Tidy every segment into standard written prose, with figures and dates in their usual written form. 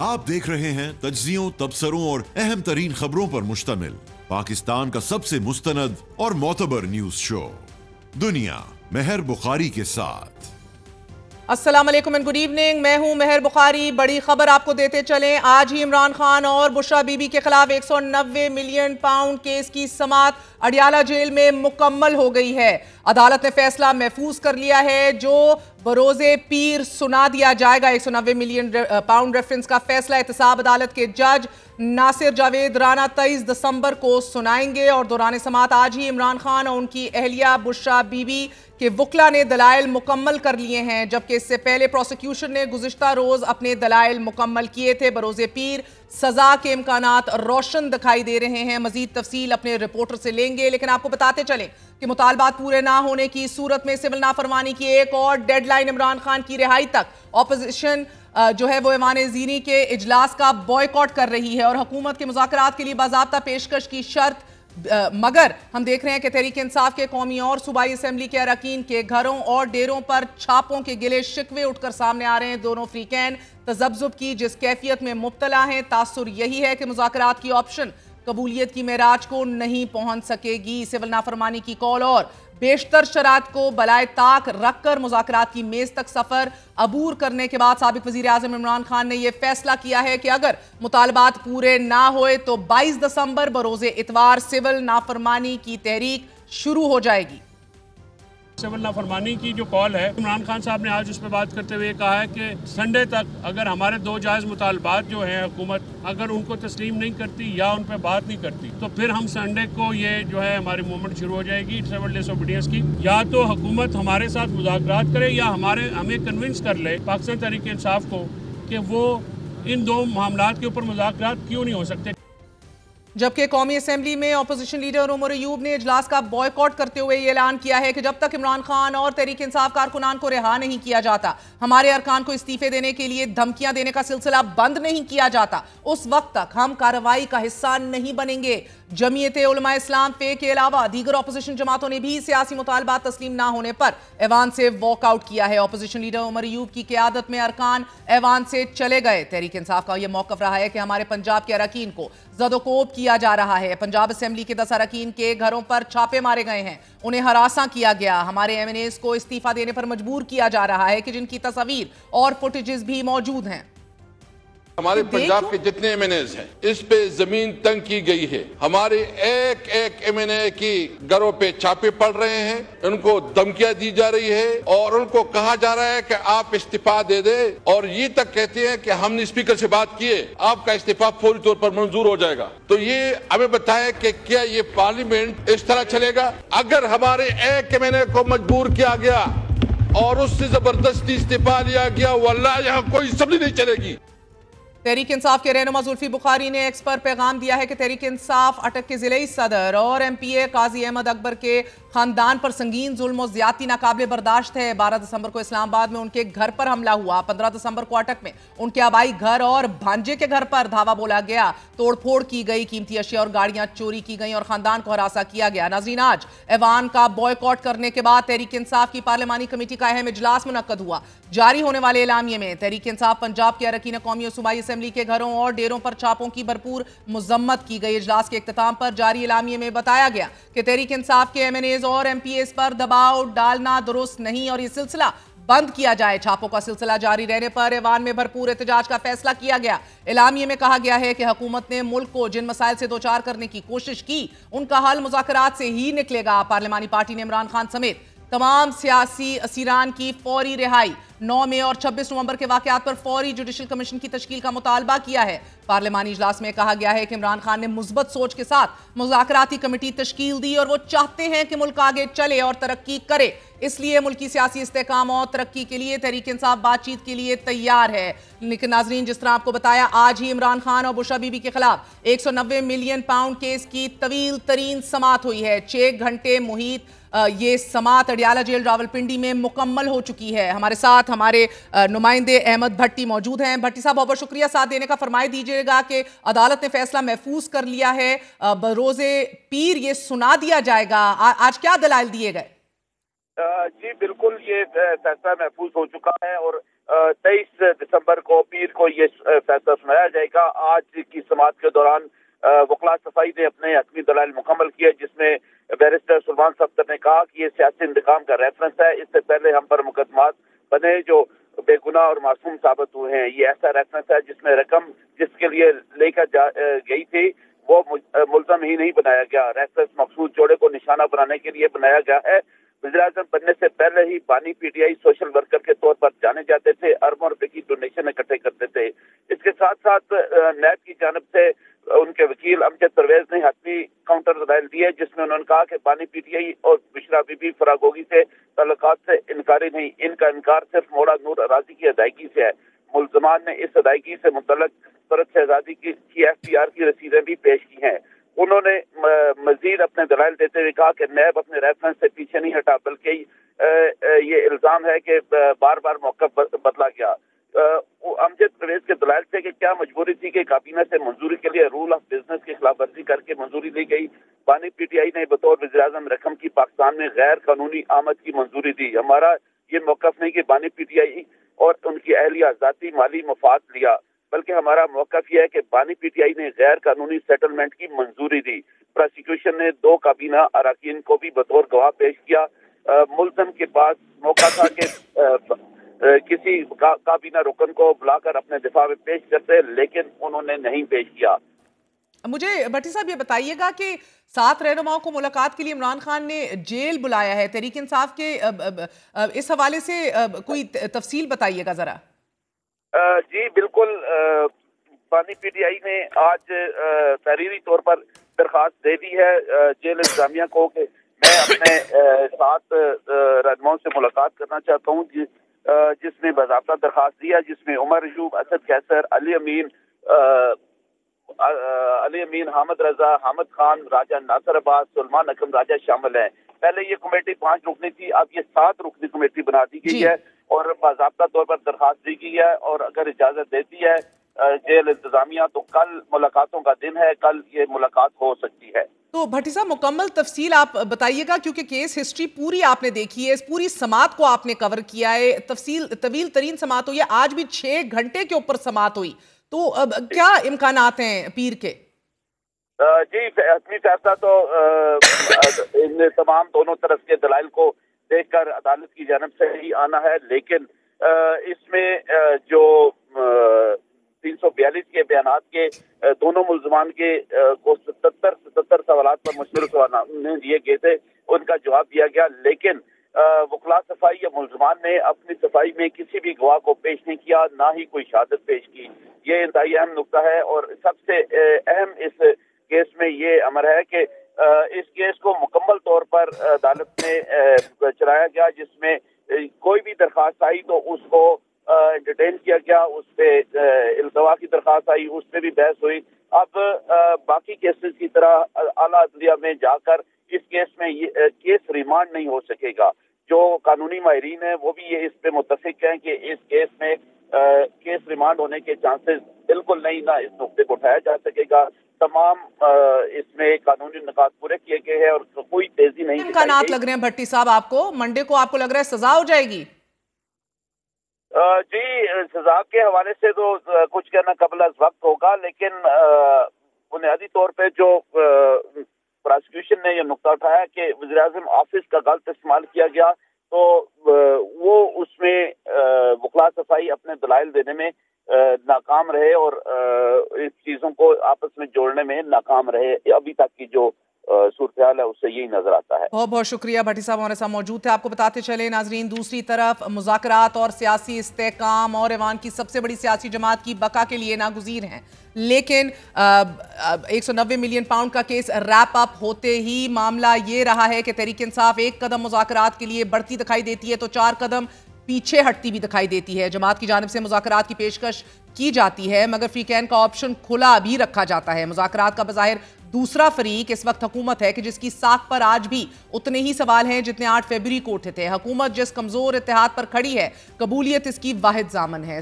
आप देख रहे हैं तज्जियों, तबसरों और अहम तरीन खबरों पर मुश्तमिल पाकिस्तान का सबसे मुस्तनद और मोतबर न्यूज शो दुनिया मेहर बुखारी के साथ। अस्सलाम वालेकुम एंड गुड इवनिंग। मैं हूं मेहर बुखारी। बड़ी खबर आपको देते चलें। आज ही इमरान खान और बुशरा बीबी के खिलाफ 190 मिलियन पाउंड केस की समाअत अडियाला जेल में मुकम्मल हो गई है। अदालत ने फैसला महफूज कर लिया है जो बरोजे पीर सुना दिया जाएगा। 190 मिलियन पाउंड रेफरेंस का फैसला एहतसाब अदालत के जज नासिर जावेद राना 23 दिसंबर को सुनाएंगे और दौरान समाअत आज ही इमरान खान और उनकी अहलिया बुशरा बीबी के वकला ने दलाइल मुकम्मल कर लिए हैं, जबकि इससे पहले प्रोसिक्यूशन ने गुज़िश्ता रोज अपने दलाइल मुकम्मल किए थे। बरोज़े पीर सजा के इम्कानात रोशन दिखाई दे रहे हैं। मजीद तफसील अपने रिपोर्टर से लेंगे, लेकिन आपको बताते चलें कि मुतालबात पूरे ना होने की सूरत में सिविल नाफरमानी की एक और डेडलाइन इमरान खान की रिहाई तक ऑपोजिशन जो है वो ऐवान ज़ीनी के इजलास का बॉयकॉट कर रही है और हुकूमत के मुज़ाकरात के लिए बाज़ाब्ता पेशकश की शर्त मगर हम देख रहे हैं कि तहरीक इंसाफ के कौमी और सूबाई असेंबली के अरकान के घरों और डेरों पर छापों के गिले शिकवे उठकर सामने आ रहे हैं। दोनों फ्रीकैन तजब्जुब की जिस कैफियत में मुब्तला हैं, तासुर यही है कि मुज़ाकरात की ऑप्शन कबूलियत की मेराज को नहीं पहुंच सकेगी। सिविल नाफरमानी की कॉल और बेशतर शरात को बलाए ताक रखकर मुज़ाकरात की मेज तक सफर अबूर करने के बाद साबिक वज़ीर आज़म इमरान खान ने यह फैसला किया है कि अगर मुतालबात पूरे ना होए तो 22 दिसंबर बरोज़े इतवार सिविल नाफरमानी की तहरीक शुरू हो जाएगी। सिविल नाफरमानी की जो कॉल है, इमरान खान साहब ने आज उस पर बात करते हुए कहा है कि संडे तक अगर हमारे दो जायज़ मुतालबात जो हैं हुकूमत अगर उनको तस्लीम नहीं करती या उन पर बात नहीं करती तो फिर हम संडे को ये जो है हमारी मूवमेंट शुरू हो जाएगी सिविल डिसोबीडियंस की। या तो हुकूमत हमारे साथ मुज़ाकरात करे या हमें कन्विंस कर ले पाकिस्तान तहरीक इंसाफ को कि वो इन दो मामलात के ऊपर मुज़ाकरात क्यों नहीं हो सकते। जबकि कौमी असेंबली में अपोजिशन लीडर उमर अयूब ने इजलास का बॉयकॉट करते हुए ये ऐलान किया है कि जब तक इमरान खान और तहरीक इंसाफ कारकुनान को रिहा नहीं किया जाता, हमारे अरकान को इस्तीफे देने के लिए धमकियां देने का सिलसिला बंद नहीं किया जाता, उस वक्त तक हम कार्रवाई का हिस्सा नहीं बनेंगे। जमीयत उलमा इस्लाम पे के अलावा दीगर अपोजिशन जमातों ने भी सियासी मुतालबात तस्लीम ना होने पर ऐवान से वॉकआउट किया है। अपोजिशन लीडर उमर अयूब की क़यादत में अरकान ऐवान से चले गए। तहरीक इंसाफ का यह मौक़िफ़ रहा है कि हमारे पंजाब के अरकान को ज़दोकोब किया जा रहा है। पंजाब असेंबली के 10 अरकान के घरों पर छापे मारे गए हैं, उन्हें हरासा किया गया। हमारे एमएनएस को इस्तीफा देने पर मजबूर किया जा रहा है कि जिनकी तस्वीर और फुटेजेस भी मौजूद हैं। हमारे पंजाब के जितने एमएनएस हैं इस पे जमीन तंग की गई है। हमारे एक एक एमएनए की घरों पे छापे पड़ रहे हैं, उनको धमकियां दी जा रही है और उनको कहा जा रहा है कि आप इस्तीफा दे दे और ये तक कहते हैं कि हमने स्पीकर से बात की है, आपका इस्तीफा फौरी तौर पर मंजूर हो जाएगा। तो ये हमें बताएं कि क्या ये पार्लियामेंट इस तरह चलेगा? अगर हमारे एक एमएनए को मजबूर किया गया और उससे जबरदस्ती इस्तीफा लिया गया, वल्लाह यहाँ कोई असेंबली नहीं चलेगी। तहरीक इंसाफ के रहनुमा जुल्फी बुखारी ने एक्स पर पैगाम दिया है कि तहरीक इंसाफ अटक के जिले सदर और एमपीए काजी अहमद अकबर के खानदान पर संगीन जुल्म और ज्यादती नाकाबिले बर्दाश्त है। 12 दिसंबर को इस्लामाबाद में उनके घर पर हमला हुआ। 15 दिसंबर को अटक में उनके आबाई घर और भांजे के घर पर धावा बोला गया, तोड़फोड़ की गई, कीमती अशिया और गाड़ियां चोरी की गई और खानदान को हरासा किया गया। नाज़रीन, आज ऐवान का बॉयकॉट करने के बाद तहरीक इंसाफ की पार्लियामानी कमेटी का अहम इजलास मुनक्कद हुआ। जारी होने वाले एलामिये में तहरीक इंसाफ पंजाब के अरकान कौमी और सूबाई असेंबली के घरों और डेरों पर छापों की भरपूर मुजम्मत की गई। इजलास के इख्तिताम पर जारी एलामिये में बताया गया कि तहरीक इंसाफ के एमएनएज और एमपीएस पर दबाव डालना दुरुस्त नहीं और यह सिलसिला बंद किया जाए। छापों का सिलसिला जारी रहने पर ऐवान में भरपूर एहतजाज का फैसला किया गया। एलामिये में कहा गया है कि हुकूमत ने मुल्क को जिन मसाइल से दो चार करने की कोशिश की उनका हल मुज़ाकरात से ही निकलेगा। पार्लियामानी पार्टी ने इमरान खान समेत तमाम सियासी असीरान की फौरी रिहाई, 9 मई और 26 नवंबर के वाकयात पर फौरी जुडिशल कमीशन की तश्कील का मुतालबा किया है। पार्लियामानी इजलास में कहा गया है कि इमरान खान ने मुस्बत सोच के साथ मुज़ाकराती कमेटी तश्कील दी और वो चाहते हैं कि मुल्क आगे चले और तरक्की करे। इसलिए मुल्की सियासी इस्तेकाम और तरक्की के लिए तहरीक इंसाफ बातचीत के लिए तैयार है। लेकिन नाजरीन, जिस तरह आपको बताया, आज ही इमरान खान और बुशरा बीबी के खिलाफ 190 मिलियन पाउंड केस की तवील तरीन समाअत हुई है। 6 घंटे मुहित ये समाअत अडियाला जेल रावलपिंडी में मुकम्मल हो चुकी है। हमारे साथ हमारे नुमाइंदे अहमद भट्टी मौजूद हैं। भट्टी साहब, बहुत बहुत शुक्रिया साथ देने का। फरमाए दीजिएगा कि अदालत ने फैसला महफूज कर लिया है, बरोज़े पीर ये सुना दिया जाएगा, आज क्या दलाइल दिए गए? जी बिल्कुल, ये फैसला महफूज हो चुका है और 23 दिसंबर को पीर को ये फैसला सुनाया जाएगा। आज की समाअत के दौरान वकला सफाई ने अपने हतमी दलाइल मुकम्मल किए, जिसमें बैरिस्टर सुलेमान सफ्दर ने कहा कि ये सियासी इंतकाम का रेफरेंस है। इससे पहले हम पर मुकदमात बने जो बेगुनाह और मासूम साबित हुए हैं। ये ऐसा रेफरेंस है जिसमें रकम जिसके लिए लेकर गई थी वो मुल्ज़म ही नहीं बनाया गया। रेफरेंस मखसूस जोड़े को निशाना बनाने के लिए बनाया गया है। वज़ीर-ए-आज़म बनने से पहले ही बानी पीटीआई सोशल वर्कर के तौर पर जाने जाते थे, अरबों रुपए की डोनेशन इकट्ठे करते थे। इसके साथ साथ नैब की जानिब से उनके वकील अमजद परवेज ने हतमी काउंटर दायर दिए, जिसमें उन्होंने कहा कि बानी पीटीआई और बुशरा बीबी फरागोगी से ताल्लुकात से इनकारी नहीं, इनका इनकार सिर्फ मौला नूर अराजी की अदायगी से है। मुल्ज़मान ने इस अदायगी से मुतल्लक फरद शहजादी की FPR की रसीदें भी पेश की हैं। उन्होंने मजीद अपने दलाइल देते हुए कहा कि नैब अपने रेफरेंस से पीछे नहीं हटा, बल्कि ये इल्जाम है कि बार बार मौका बदला गया। अमजद परवेज के दलाइल थे कि क्या मजबूरी थी कि काबीना से मंजूरी के लिए रूल ऑफ बिजनेस की खिलाफ वर्जी करके मंजूरी ली गई। बानी पीटीआई ने बतौर वज़ीर-ए-आज़म रकम की पाकिस्तान में गैर कानूनी आमद की मंजूरी दी। हमारा ये मौक़िफ़ नहीं कि बानी पीटीआई और उनकी अहलिया ज़ाती माली मफाद लिया, बल्कि हमारा मौक़िफ़ यह है कि बानी पीटीआई ने गैर कानूनी सेटलमेंट की मंजूरी दी। प्रोसिक्यूशन ने 2 काबीना अरकान को भी बतौर गवाह पेश किया। मुल्ज़म के पास मौका था कि किसी काबीना रुकन को बुलाकर अपने दिफा में पेश करते, लेकिन उन्होंने नहीं पेश किया। मुझे भट्टी साहब ये बताइएगा कि 7 रहनुमाओं को मुलाकात के लिए इमरान खान ने जेल बुलाया है, तहरीक इंसाफ के इस हवाले से कोई तफसील बताइएगा जरा। जी बिल्कुल, बानी पीटीआई ने आज तहरीरी तौर पर दरखास्त दे दी है जेल इंतजामिया को कि मैं अपने 7 रहनुमाओं से मुलाकात करना चाहता हूँ, जिसने बाज़ाब्ता दरखास्त दिया, जिसमें उमर अयूब, असद कैसर, अली अमीन, हामिद रजा, हामिद खान, राजा नासिर अब्बास, सुलेमान अकरम राजा शामिल हैं। पहले ये कमेटी 5 रुकनी थी, अब ये 7 रुकनी कमेटी बना दी गई है और बाज़ाब्ता तौर पर दरखास्त दी गई है। और अगर इजाजत देती है जेल इंतजामिया तो कल मुलाकातों का दिन है, कल ये मुलाकात हो सकती है। तो भट्टी साहब मुकम्मल तफसील आप बताइएगा, क्योंकि केस हिस्ट्री पूरी आपने देखी है, इस पूरी समात को आपने कवर किया है, तफसील तवील तरीन समात हुई है, आज भी 6 घंटे के ऊपर समात हुई, तो अब क्या इम्कानात हैं पीर के? जी हतमी फैसला तो इन तमाम दोनों तरफ के दलाइल को देखकर अदालत की जानब से ही आना है, लेकिन इसमें जो 342 के बयानात के दोनों मुल्ज़मान के को 77 सवालात पर मुश्तमिल सवाल दिए गए थे, उनका जवाब दिया गया। लेकिन वकला सफाई या मुल्ज़मान ने अपनी सफाई में किसी भी गवाह को पेश नहीं किया, ना ही कोई शहादत पेश की। ये इंतहाई अहम नुक्ता है और सबसे अहम इस केस में ये अमर है कि इस केस को मुकम्मल तौर पर अदालत ने चलाया गया, जिसमें कोई भी दरखास्त आई तो उसको एंटरटेन किया गया, उस पे इल्तवा की दरखास्त आई, उस पे भी बहस हुई। अब बाकी केसेस की तरह आला अदलिया में जाकर इस केस में केस रिमांड नहीं हो सकेगा। जो कानूनी माहिरीन है वो भी ये इस पे मुत्तफिक हैं कि इस केस में केस रिमांड होने के चांसेस बिल्कुल नहीं, ना इस नुक्ते को उठाया जा सकेगा। तमाम इसमें कानूनी निकात पूरे किए गए हैं और कोई तेजी नहीं इम्कानात लग रहे हैं भट्टी साहब आपको, मंडे को आपको लग रहा है सजा हो जाएगी? जी सजा के हवाले से तो कुछ कहना कबल अज़ वक्त होगा, लेकिन बुनियादी तौर पे जो प्रोसिक्यूशन ने यह नुक्ता उठाया कि वज़ीर-ए-आज़म ऑफिस का गलत इस्तेमाल किया गया, तो वो उसमें वकला सफाई अपने दलाइल देने में नाकाम रहे और इस चीजों को आपस में जोड़ने में नाकाम रहे। अभी तक की जो सूरत-ए-हाल है उससे यही नजर आता है। बहुत बहुत शुक्रिया भट्टी साहब हमारे साथ मौजूद थे। आपको बताते चले नाजरीन, दूसरी तरफ मुज़ाकरात और सियासी इस्तेहकाम और ईवान की सबसे बड़ी सियासी जमात की बका के लिए नागुज़ीर हैं, लेकिन 190 मिलियन पाउंड का केस रैप अप होते ही मामला ये रहा है कि तहरीक इंसाफ एक कदम मुज़ाकरात के लिए बढ़ती दिखाई देती है तो 4 कदम पीछे हटती भी दिखाई देती है। जमात की जानिब से मुज़ाकरात की पेशकश की जाती है, मगर फ्रीकैन का ऑप्शन खुला भी रखा जाता है। मुज़ाकरात का बज़ाहिर दूसरा फरीक इस वक्त हुकूमत है कि जिसकी साख पर आज भी उतने ही सवाल हैं जितने 8 फरवरी को उठे थे। हुकूमत जिस कमजोर इत्तेहाद पर खड़ी है, कबूलियत इसकी वाहिद ज़ामन है।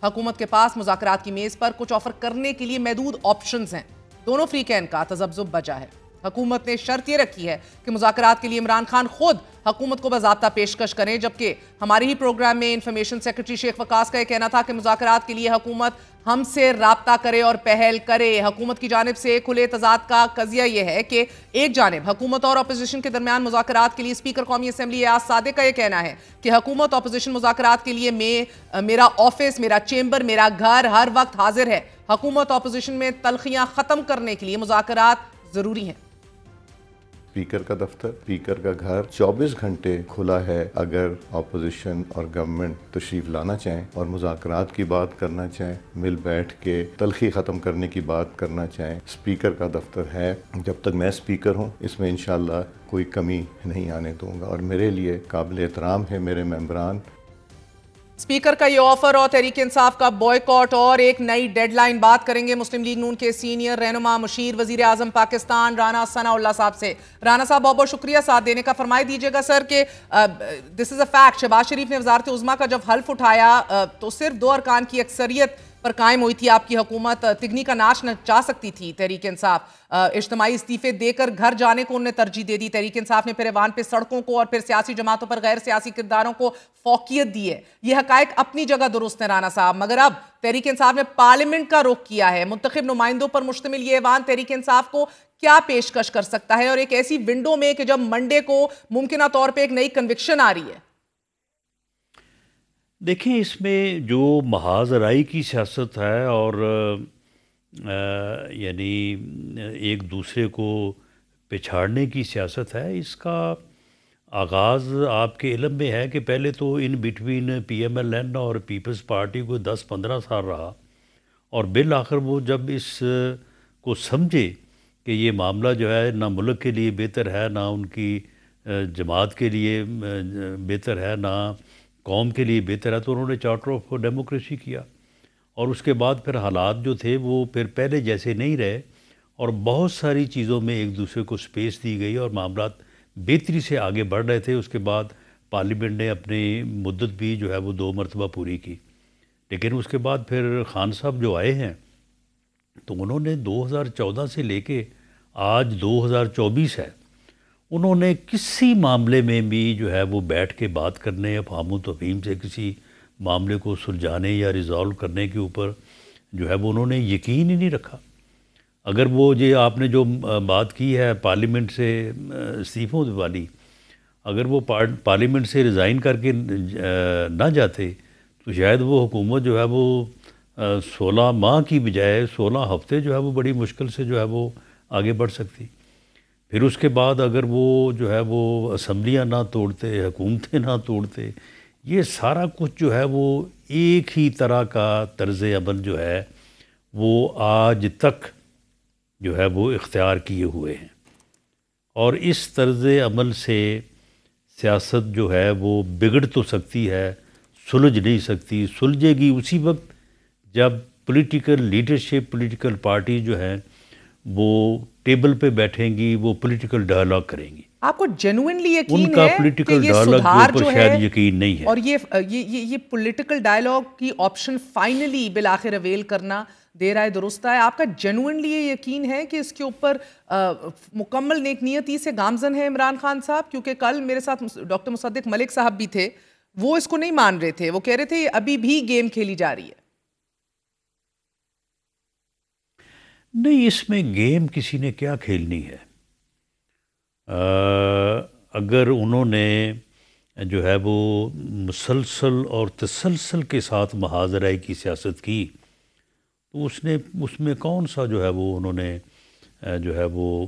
हुकूमत के पास मुज़ाकरात की मेज पर कुछ ऑफर करने के लिए महदूद ऑप्शंस हैं। दोनों फ्रीकैन का तज़ब्ज़ुब बजा है। حکومت نے شرط یہ رکھی ہے کہ مذاکرات کے لیے عمران خان خود حکومت کو باضابطہ پیشکش کریں، جبکہ ہمارے ہی پروگرام میں انفارمیشن سیکرٹری شیخ وقاص کا یہ کہنا تھا کہ مذاکرات کے لیے حکومت ہم سے رابطہ کرے اور پہل کرے۔ حکومت کی جانب سے کھلے تضاد کا قضیہ یہ ہے کہ ایک جانب حکومت اور اپوزیشن کے درمیان مذاکرات کے لیے اسپیکر قومی اسمبلی ایاز صادق کا یہ کہنا ہے کہ حکومت اپوزیشن مذاکرات کے لیے میرا آفس، میرا چیمبر، میرا گھر ہر وقت حاضر ہے۔ حکومت اپوزیشن میں تلخیاں ختم کرنے کے لیے مذاکرات ضروری ہیں۔ اسپیکر کا دفتر، اسپیکر کا گھر 24 گھنٹے کھلا ہے۔ اگر اپوزیشن اور گورنمنٹ تشریف لانا چاہیں اور مذاکرات کی بات کرنا چاہیں، مل بیٹھ کے تلخی ختم کرنے کی بات کرنا چاہیں، اسپیکر کا دفتر ہے۔ جب تک میں اسپیکر ہوں اس میں انشاءاللہ کوئی کمی نہیں آنے دوں گا، اور میرے لیے قابل احترام ہے میرے ممبران۔ اسپیکر کا یہ آفر اور تحریک انصاف کا بوائیکاٹ اور ایک نئی ڈیڈ لائن۔ بات کریں گے مسلم لیگ نون کے سینئر رہنما مشیر وزیر اعظم پاکستان رانا ثناء اللہ صاحب سے۔ رانا صاحب بہت بہت شکریہ ساتھ دینے کا۔ فرمائے دیجئے گا سر کہ دس از اے فیکٹ، شہباز شریف نے وزارت عظمیٰ کا جب حلف اٹھایا تو صرف 2 ارکان کی اکثریت پر قائم ہوئی تھی آپ کی حکومت۔ تگنی کا ناچ نچا سکتی تھی تحریک انصاف، اجتماعی استعفے دے کر گھر جانے کو انہوں نے ترجیح دے دی۔ تحریک انصاف نے پھر ایوان پہ سڑکوں کو اور پھر سیاسی جماعتوں پر غیر سیاسی کرداروں کو فوقیت دی ہے۔ یہ حقائق اپنی جگہ درست ہیں رانا صاحب، مگر اب تحریک انصاف نے پارلیمنٹ کا رخ کیا ہے۔ منتخب نمائندوں پر مشتمل یہ ایوان تحریک انصاف کو کیا پیشکش کر سکتا ہے، اور ایک ایسی ونڈو میں کہ جب منڈے کو ممکنہ طور پہ ایک نئی کنوکشن آ رہی ہے؟ دیکھیں، اس میں جو محاذ رائی کی سیاست ہے اور یعنی ایک دوسرے کو پچھاڑنے کی سیاست ہے، اس کا آغاز آپ کے علم میں ہے کہ پہلے تو in between P M L N اور پیپلز پارٹی کو 10-15 سال رہا، اور بالآخر وہ جب اس کو سمجھے کہ یہ معاملہ جو ہے نہ ملک کے لیے بہتر ہے، نہ ان کی جماعت کے لیے بہتر ہے، نہ قوم کے لیے بہتر ہے، تو انہوں نے چارٹر آف ڈیموکریسی کیا، اور اس کے بعد پھر حالات جو تھے وہ پھر پہلے جیسے نہیں رہے، اور بہت ساری چیزوں میں ایک دوسرے کو سپیس دی گئی اور معاملات بہتری سے آگے بڑھ رہے تھے۔ اس کے بعد پارلیمنٹ نے اپنی مدت بھی جو ہے وہ 2 مرتبہ پوری کی، لیکن اس کے بعد پھر خان صاحب جو آئے ہیں تو انہوں نے 2014 سے لے کے آج 2024 ہے، انہوں نے کسی معاملے میں بھی جو ہے وہ بیٹھ کے بات کرنے، افہام و تفہیم سے کسی معاملے کو سلجھانے یا ریزالو کرنے کے اوپر جو ہے وہ انہوں نے یقین ہی نہیں رکھا۔ اگر وہ یہ آپ نے جو بات کی ہے پارلیمنٹ سے استعفوں والی، اگر وہ پارلیمنٹ سے ریزائن کر کے نہ جاتے تو شاید وہ حکومت جو ہے وہ 16 ماہ کی بجائے 16 ہفتے جو ہے وہ بڑی مشکل سے جو ہے وہ آگے بڑھ سکتی۔ پھر اس کے بعد اگر وہ جو ہے وہ اسمبلیاں نہ توڑتے، حکومتیں نہ توڑتے، یہ سارا کچھ جو ہے وہ ایک ہی طرح کا طرز عمل جو ہے وہ آج تک جو ہے وہ اختیار کیے ہوئے ہیں، اور اس طرز عمل سے سیاست جو ہے وہ بگڑ تو سکتی ہے، سلجھ نہیں سکتی۔ سلجھے گی اسی وقت جب پولیٹیکل لیڈرشپ، پولیٹیکل پارٹی جو ہے وہ ٹیبل پہ بیٹھیں گی، وہ پولیٹیکل ڈائلاگ کریں گی۔ آپ کو جینوئنلی یقین ان کا ہے پولیٹیکل کہ یہ ڈائلاگ سدھار کے جو اوپر ہے شاید یقین نہیں ہے، اور یہ پولیٹیکل ڈائلاگ کی آپشن فائنلی بالآخر اویل کرنا دے رہا ہے، درست ہے؟ آپ کا جینوئنلی یہ یقین ہے کہ اس کے اوپر مکمل نیک نیتی سے گامزن ہے عمران خان صاحب؟ کیونکہ کل میرے ساتھ ڈاکٹر مصدق ملک صاحب بھی تھے، وہ اس کو نہیں مان رہے تھے، وہ کہہ رہے تھے ابھی بھی گیم کھیلی جا رہی ہے۔ نہیں، اس میں گیم کسی نے کیا کھیلنی ہے؟ اگر انہوں نے جو ہے وہ مسلسل اور تسلسل کے ساتھ محاذ رائی کی سیاست کی تو اس میں کون سا جو ہے وہ انہوں نے جو ہے وہ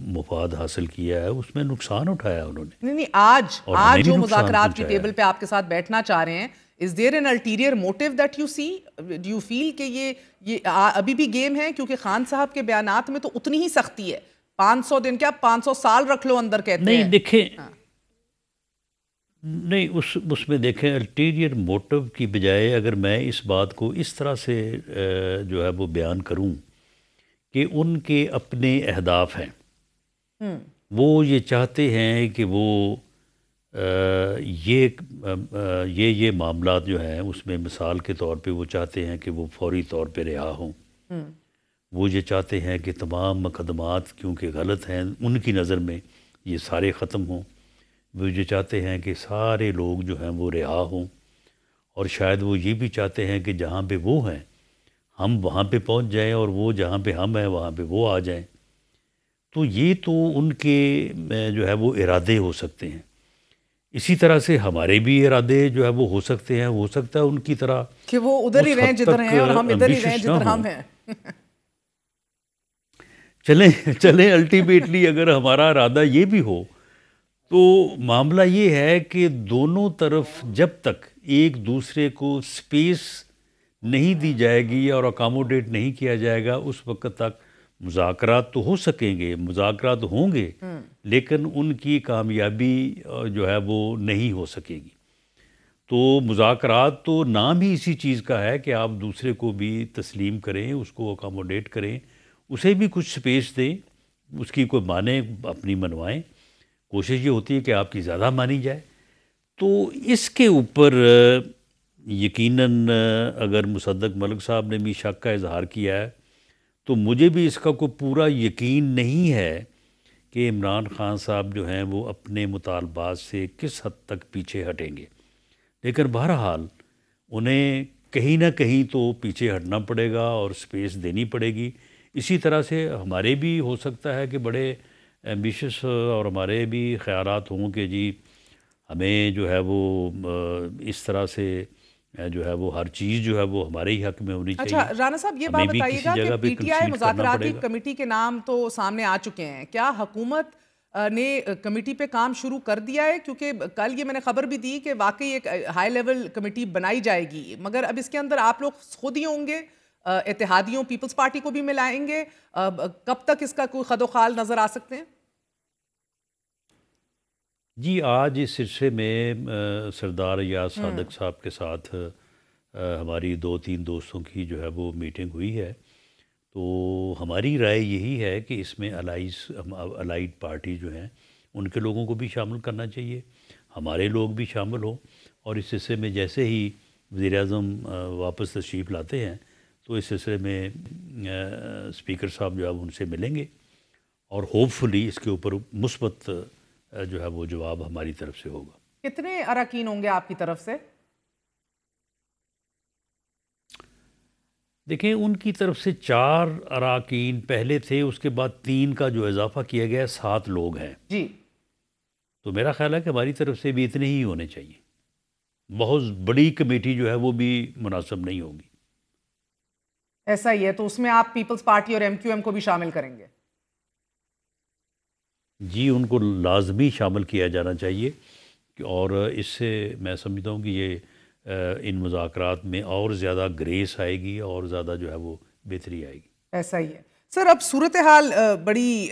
مفاد حاصل کیا ہے؟ اس میں نقصان اٹھایا انہوں نے۔ نہیں، آج جو مذاکرات کی ٹیبل پہ آپ کے ساتھ بیٹھنا چاہ رہے ہیں، is there an ulterior motive that you see? Do you feel کہ یہ ابھی بھی گیم ہے؟ کیونکہ خان صاحب کے بیانات میں تو اتنی ہی سختی ہے، 500 دن کیا 500 سال رکھ لو اندر کہتے ہیں۔ نہیں دیکھیں، نہیں اس میں دیکھیں الٹیریئر موٹو کی بجائے اگر میں اس بات کو اس طرح سے جو ہے وہ بیان کروں کہ ان کے اپنے اہداف ہیں، وہ یہ چاہتے ہیں کہ وہ یہ معاملات جو ہیں اس میں مثال کے طور پہ وہ چاہتے ہیں کہ وہ فوری طور پہ رہا ہوں، وہ یہ چاہتے ہیں کہ تمام مقدمات کیونکہ غلط ہیں ان کی نظر میں یہ سارے ختم ہوں. وہ یہ چاہتے ہیں کہ سارے لوگ جو ہیں وہ رہا ہوں، اور شاید وہ یہ بھی چاہتے ہیں کہ جہاں پہ وہ ہیں ہم وہاں پہ پہنچ جائیں، اور وہ جہاں پہ ہم ہیں وہاں پہ وہ آ جائیں. تو یہ تو ان کے جو ہے وہ ارادے ہو سکتے ہیں. اسی طرح سے ہمارے بھی ارادے جو ہے وہ ہو سکتے ہیں. ہو سکتا ہے ان کی طرح کہ وہ ادھر ہی رہیں جدھر ہیں اور ہم ادھر ہی رہیں جدھر ہم ہیں. چلیں الٹیمیٹلی اگر ہمارا ارادہ یہ بھی ہو تو معاملہ یہ ہے کہ دونوں طرف جب تک ایک دوسرے کو سپیس نہیں دی جائے گی اور اکاموڈیٹ نہیں کیا جائے گا اس وقت تک مذاکرات تو ہو سکیں گے، مذاکرات ہوں گے، لیکن ان کی کامیابی جو ہے وہ نہیں ہو سکے گی. تو مذاکرات تو نام ہی اسی چیز کا ہے کہ آپ دوسرے کو بھی تسلیم کریں، اس کو اکاموڈیٹ کریں، اسے بھی کچھ سپیس دیں، اس کی کوئی مانے اپنی منوائیں. کوشش یہ ہوتی ہے کہ آپ کی زیادہ مانی جائے. تو اس کے اوپر یقیناً اگر مصدق ملک صاحب نے بھی شک کا اظہار کیا ہے تو مجھے بھی اس کا کوئی پورا یقین نہیں ہے کہ عمران خان صاحب جو ہیں وہ اپنے مطالبات سے کس حد تک پیچھے ہٹیں گے. لیکن بہرحال انہیں کہیں نہ کہیں تو پیچھے ہٹنا پڑے گا اور سپیس دینی پڑے گی. اسی طرح سے ہمارے بھی ہو سکتا ہے کہ بڑے ایمبیشس اور ہمارے بھی خیالات ہوں کہ جی ہمیں جو ہے وہ اس طرح سے جو ہے وہ ہر چیز جو ہے وہ ہمارے ہی حق میں ہونی چاہیے. اچھا رانا صاحب یہ بات بتائیے گا کہ پی ٹی آئی مذاکراتی کمیٹی کے نام تو سامنے آ چکے ہیں، کیا حکومت نے کمیٹی پہ کام شروع کر دیا ہے؟ کیونکہ کل یہ میں نے خبر بھی دی کہ واقعی ایک ہائی لیول کمیٹی بنائی جائے گی، مگر اب اس کے اندر آپ لوگ خود ہی ہوں گے، اتحادیوں پیپلز پارٹی کو بھی ملائیں گے، کب تک اس کا کوئی خد و خال نظر آ سکتے ہیں؟ جی آج اس سلسلے میں سردار ریاض صادق صاحب کے ساتھ ہماری 2-3 دوستوں کی جو ہے وہ میٹنگ ہوئی ہے. تو ہماری رائے یہی ہے کہ اس میں الائیڈ پارٹی جو ہیں ان کے لوگوں کو بھی شامل کرنا چاہیے، ہمارے لوگ بھی شامل ہوں، اور اس سلسلے میں جیسے ہی وزیر اعظم واپس تشریف لاتے ہیں تو اس سلسلے میں اسپیکر صاحب جو ہے ان سے ملیں گے، اور ہوپ فلی اس کے اوپر مثبت جو ہے وہ جواب ہماری طرف سے ہوگا. کتنے اراکین ہوں گے آپ کی طرف سے؟ دیکھیں ان کی طرف سے 4 اراکین پہلے تھے، اس کے بعد 3 کا جو اضافہ کیا گیا 7 لوگ ہیں. جی تو میرا خیال ہے کہ ہماری طرف سے بھی اتنے ہی ہونے چاہیے. بہت بڑی کمیٹی جو ہے وہ بھی مناسب نہیں ہوگی. ایسا ہی ہے، تو اس میں آپ پیپلز پارٹی اور MQM کو بھی شامل کریں گے؟ جی ان کو لازمی شامل کیا جانا چاہیے، اور اس سے میں سمجھتا ہوں کہ یہ ان مذاکرات میں اور زیادہ گریس آئے گی اور زیادہ جو ہے وہ بہتری آئے گی. ایسا ہی ہے. سر اب صورتحال بڑی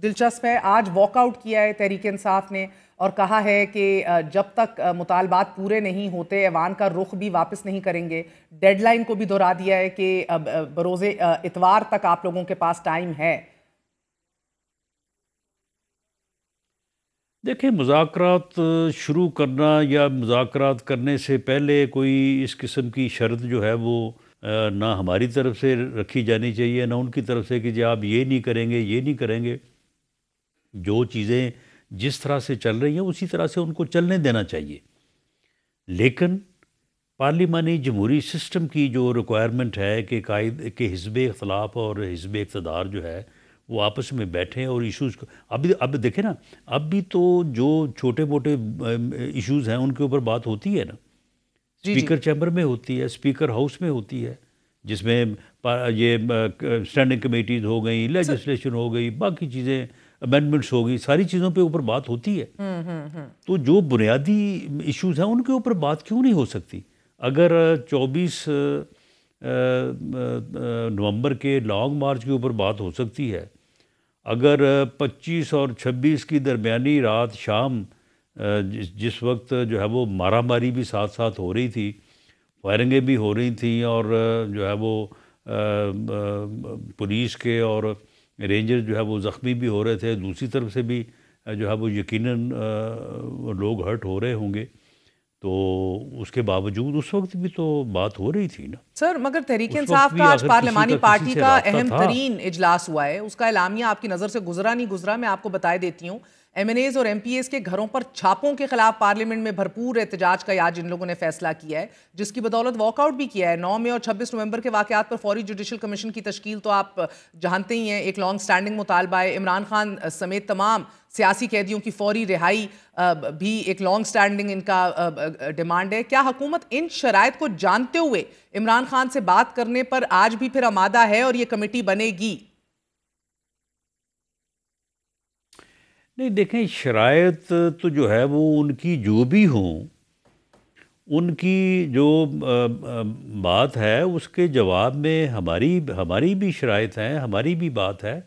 دلچسپ ہے. آج واک آؤٹ کیا ہے تحریک انصاف نے اور کہا ہے کہ جب تک مطالبات پورے نہیں ہوتے ایوان کا رخ بھی واپس نہیں کریں گے. ڈیڈ لائن کو بھی دہرا دیا ہے کہ بروز اتوار تک آپ لوگوں کے پاس ٹائم ہے. دیکھیں مذاکرات شروع کرنا یا مذاکرات کرنے سے پہلے کوئی اس قسم کی شرط جو ہے وہ نہ ہماری طرف سے رکھی جانی چاہیے نہ ان کی طرف سے کہ جی آپ یہ نہیں کریں گے یہ نہیں کریں گے. جو چیزیں جس طرح سے چل رہی ہیں اسی طرح سے ان کو چلنے دینا چاہیے. لیکن پارلیمانی جمہوری سسٹم کی جو ریکوائرمنٹ ہے کہ حزب اختلاف اور حزب اقتدار جو ہے وہ آپس میں بیٹھیں اور ایشوز کو اب دیکھیں نا، اب بھی تو جو چھوٹے موٹے ایشوز ہیں ان کے اوپر بات ہوتی ہے نا. اسپیکر چیمبر میں ہوتی ہے، اسپیکر ہاؤس میں ہوتی ہے، جس میں یہ اسٹینڈنگ کمیٹیز ہو گئیں، لیجسلیشن ہو گئی، باقی چیزیں امینڈمنٹس ہو گئی، ساری چیزوں پہ اوپر بات ہوتی ہے. تو جو بنیادی ایشوز ہیں ان کے اوپر بات کیوں نہیں ہو سکتی؟ اگر 24 نومبر کے لانگ مارچ کے اوپر بات ہو سکتی ہے، اگر 25 اور 26 کی درمیانی رات شام جس وقت جو ہے وہ مارا ماری بھی ساتھ ساتھ ہو رہی تھی، فائرنگیں بھی ہو رہی تھیں، اور جو ہے وہ پولیس کے اور رینجر جو ہے وہ زخمی بھی ہو رہے تھے، دوسری طرف سے بھی جو ہے وہ یقیناً لوگ ہرٹ ہو رہے ہوں گے. تو اس کے باوجود اس وقت بھی تو بات ہو رہی تھی نا سر، مگر تحریک اس وقت انصاف بھی کا آج اگر پارلیمانی کسی پارٹی سے کا رابطہ اہم تھا ترین اجلاس ہوا ہے، اس کا اعلامیہ آپ کی نظر سے گزرا نہیں گزرا، میں آپ کو بتائے دیتی ہوں۔ ایم این ایز اور ایم پی ایز کے گھروں پر چھاپوں کے خلاف پارلیمنٹ میں بھرپور احتجاج کا آج ان لوگوں نے فیصلہ کیا ہے، جس کی بدولت واک آؤٹ بھی کیا ہے۔ 9 مئی اور 26 نومبر کے واقعات پر فوری جوڈیشل کمیشن کی تشکیل تو آپ جانتے ہی ہیں، ایک لانگ سٹینڈنگ مطالبہ ہے۔ عمران خان سمیت تمام سیاسی قیدیوں کی فوری رہائی بھی ایک لانگ سٹینڈنگ ان کا ڈیمانڈ ہے۔ کیا حکومت ان شرائط کو جانتے ہوئے عمران خان سے بات کرنے پر آج بھی پھر آمادہ ہے اور یہ کمیٹی بنے گی؟ نہیں دیکھیں، شرائط تو جو ہے وہ ان کی جو بھی ہوں، ان کی جو بات ہے اس کے جواب میں ہماری بھی شرائط ہیں، ہماری بھی بات ہے۔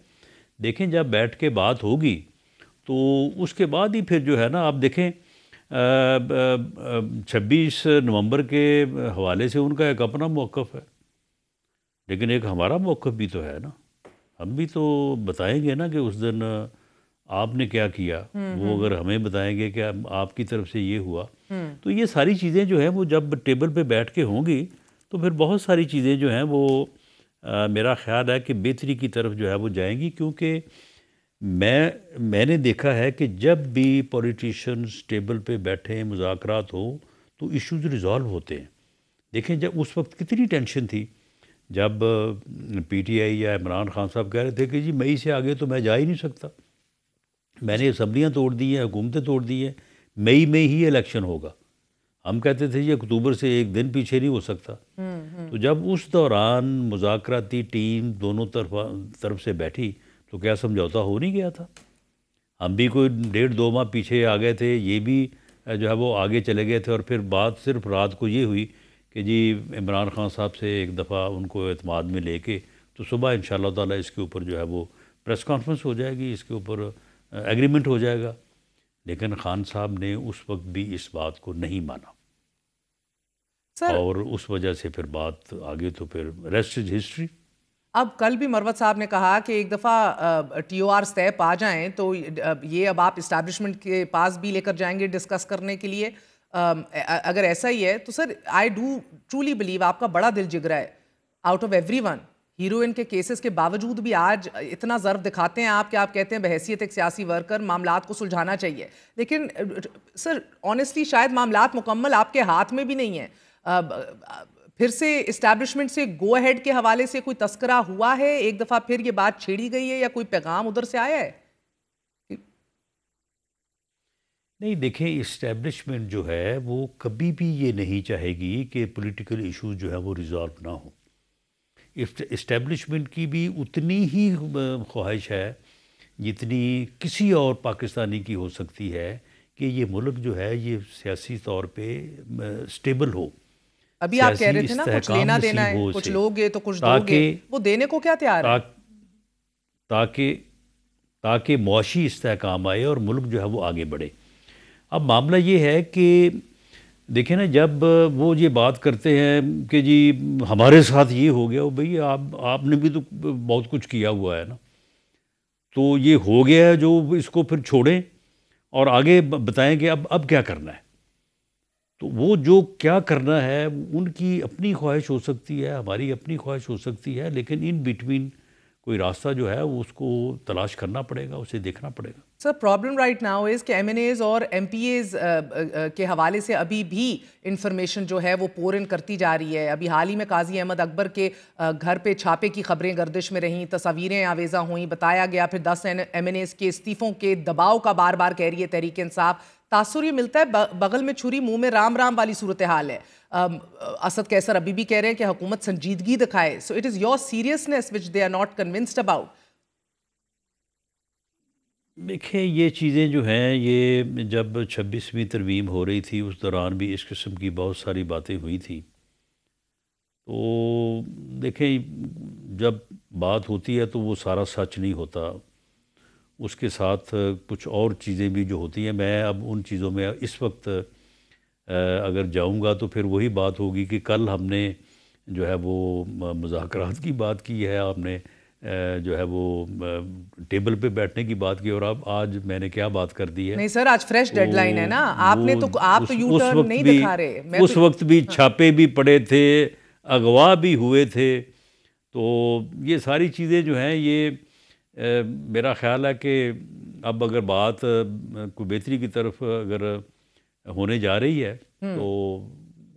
دیکھیں جب بیٹھ کے بات ہوگی تو اس کے بعد ہی پھر جو ہے نا، آپ دیکھیں 26 نومبر کے حوالے سے ان کا ایک اپنا موقف ہے، لیکن ایک ہمارا موقف بھی تو ہے نا۔ ہم بھی تو بتائیں گے نا کہ اس دن آپ نے کیا کیا، وہ اگر ہمیں بتائیں گے کہ آپ کی طرف سے یہ ہوا، تو یہ ساری چیزیں جو ہیں وہ جب ٹیبل پہ بیٹھ کے ہوں گی تو پھر بہت ساری چیزیں جو ہیں وہ میرا خیال ہے کہ بہتری کی طرف جو ہے وہ جائیں گی، کیونکہ میں نے دیکھا ہے کہ جب بھی پولیٹیشنز ٹیبل پہ بیٹھے مذاکرات ہو تو ایشوز ریزالو ہوتے ہیں۔ دیکھیں جب اس وقت کتنی ٹینشن تھی جب پی ٹی آئی یا عمران خان صاحب کہہ رہے تھے کہ جی مئی سے آگے تو میں جا ہی نہیں سکتا، میں نے اسمبلیاں توڑ دی ہیں، حکومتیں توڑ دی ہیں، مئی میں ہی الیکشن ہوگا۔ ہم کہتے تھے یہ اکتوبر سے ایک دن پیچھے نہیں ہو سکتا۔ تو جب اس دوران مذاکراتی ٹیم دونوں طرف سے بیٹھی تو کیا سمجھوتا ہو نہیں گیا تھا؟ ہم بھی کوئی 1.5-2 ماہ پیچھے آ گئے تھے، یہ بھی جو ہے وہ آگے چلے گئے تھے، اور پھر بات صرف رات کو یہ ہوئی کہ جی عمران خان صاحب سے ایک دفعہ ان کو اعتماد میں لے کے تو صبح انشاءاللہ تعالی اس کے اوپر جو ہے وہ پریس کانفرنس ہو جائے گی، اس کے اوپر ایگریمنٹ ہو جائے گا۔ لیکن خان صاحب نے اس وقت بھی اس بات کو نہیں مانا، اور اس وجہ سے پھر بات آگے تو پھر ریسٹ از ہسٹری۔ اب کل بھی مروت صاحب نے کہا کہ ایک دفعہ ٹی او آر سٹیپ آ جائیں تو یہ اب آپ اسٹیبلشمنٹ کے پاس بھی لے کر جائیں گے ڈسکس کرنے کے لیے۔ اگر ایسا ہی ہے تو sir I do truly believe آپ کا بڑا دل جگر ہے، out of every one heroin کے کیسز کے باوجود بھی آج اتنا ضرب دکھاتے ہیں آپ کہ آپ کہتے ہیں بحیثیت ایک سیاسی ورکر معاملات کو سلجھانا چاہیے، لیکن سر آنیسٹلی شاید معاملات مکمل آپ کے ہاتھ میں بھی نہیں ہیں۔ پھر سے اسٹیبلشمنٹ سے گو اہیڈ کے حوالے سے کوئی تذکرہ ہوا ہے؟ ایک دفعہ پھر یہ بات چھیڑی گئی ہے یا کوئی پیغام ادھر سے آیا ہے؟ نہیں دیکھیں، اسٹیبلشمنٹ جو ہے وہ کبھی بھی یہ نہیں چاہے گی کہ پولیٹیکل ایشوز جو ہے وہ ریزالو نہ ہوں۔ اسٹیبلشمنٹ کی بھی اتنی ہی خواہش ہے جتنی کسی اور پاکستانی کی ہو سکتی ہے کہ یہ ملک جو ہے یہ سیاسی طور پہ اسٹیبل ہو۔ ابھی آپ کہہ رہے تھے نا کچھ لینا دینا ہے، کچھ لوگ گے تو کچھ دو گے، وہ دینے کو کیا تیار ہے؟ تاکہ معاشی استحکام آئے اور ملک جو ہے وہ آگے بڑھے۔ اب معاملہ یہ ہے کہ دیکھیں نا، جب وہ یہ بات کرتے ہیں کہ جی ہمارے ساتھ یہ ہو گیا، بھئی آپ نے بھی تو بہت کچھ کیا ہوا ہے نا، تو یہ ہو گیا ہے جو اس کو پھر چھوڑیں اور آگے بتائیں کہ اب کیا کرنا ہے۔ تو وہ جو کیا کرنا ہے ان کی اپنی خواہش ہو سکتی ہے، ہماری اپنی خواہش ہو سکتی ہے، لیکن ان بٹوین کوئی راستہ جو ہے وہ اس کو تلاش کرنا پڑے گا، اسے دیکھنا پڑے گا۔ سر پرابلم رائٹ ناؤ از کہ ایم این ایز اور ایم پی ایز کے حوالے سے ابھی بھی انفارمیشن جو ہے وہ پور ان کرتی جا رہی ہے۔ ابھی حال ہی میں قاضی احمد اکبر کے گھر پہ چھاپے کی خبریں گردش میں رہیں، تصاویریں آویزاں ہوئیں، بتایا گیا پھر 10 ایم این ایز کے استعفوں کے دباؤ کا بار بار کہہ رہی ہے تحریک انصاف۔ تاثر یہ ملتا ہے بغل میں چھری منہ میں رام رام والی صورتحال ہے۔ اسد کیسر ابھی بھی کہہ رہے ہیں کہ حکومت سنجیدگی دکھائے۔ So it is your seriousness which they are not convinced about. دیکھیں یہ چیزیں جو ہیں، یہ جب 26ویں ترمیم ہو رہی تھی اس دوران بھی اس قسم کی بہت ساری باتیں ہوئی تھیں۔ تو دیکھیں جب بات ہوتی ہے تو وہ سارا سچ نہیں ہوتا، اس کے ساتھ کچھ اور چیزیں بھی جو ہوتی ہیں۔ میں اب ان چیزوں میں اس وقت اگر جاؤں گا تو پھر وہی بات ہوگی کہ کل ہم نے جو ہے وہ مذاکرات کی بات کی ہے، آپ نے جو ہے وہ ٹیبل پہ بیٹھنے کی بات کی، اور اب آج میں نے کیا بات کر دی ہے. نہیں سر، آج فریش ڈیڈ لائن ہے نا، آپ تو یو ٹرن نہیں دکھا رہے. اس وقت بھی چھاپے بھی پڑے تھے، اغوا بھی ہوئے تھے. تو یہ ساری چیزیں جو ہیں یہ میرا خیال ہے کہ اب اگر بات کوئی بہتری کی طرف اگر ہونے جا رہی ہے تو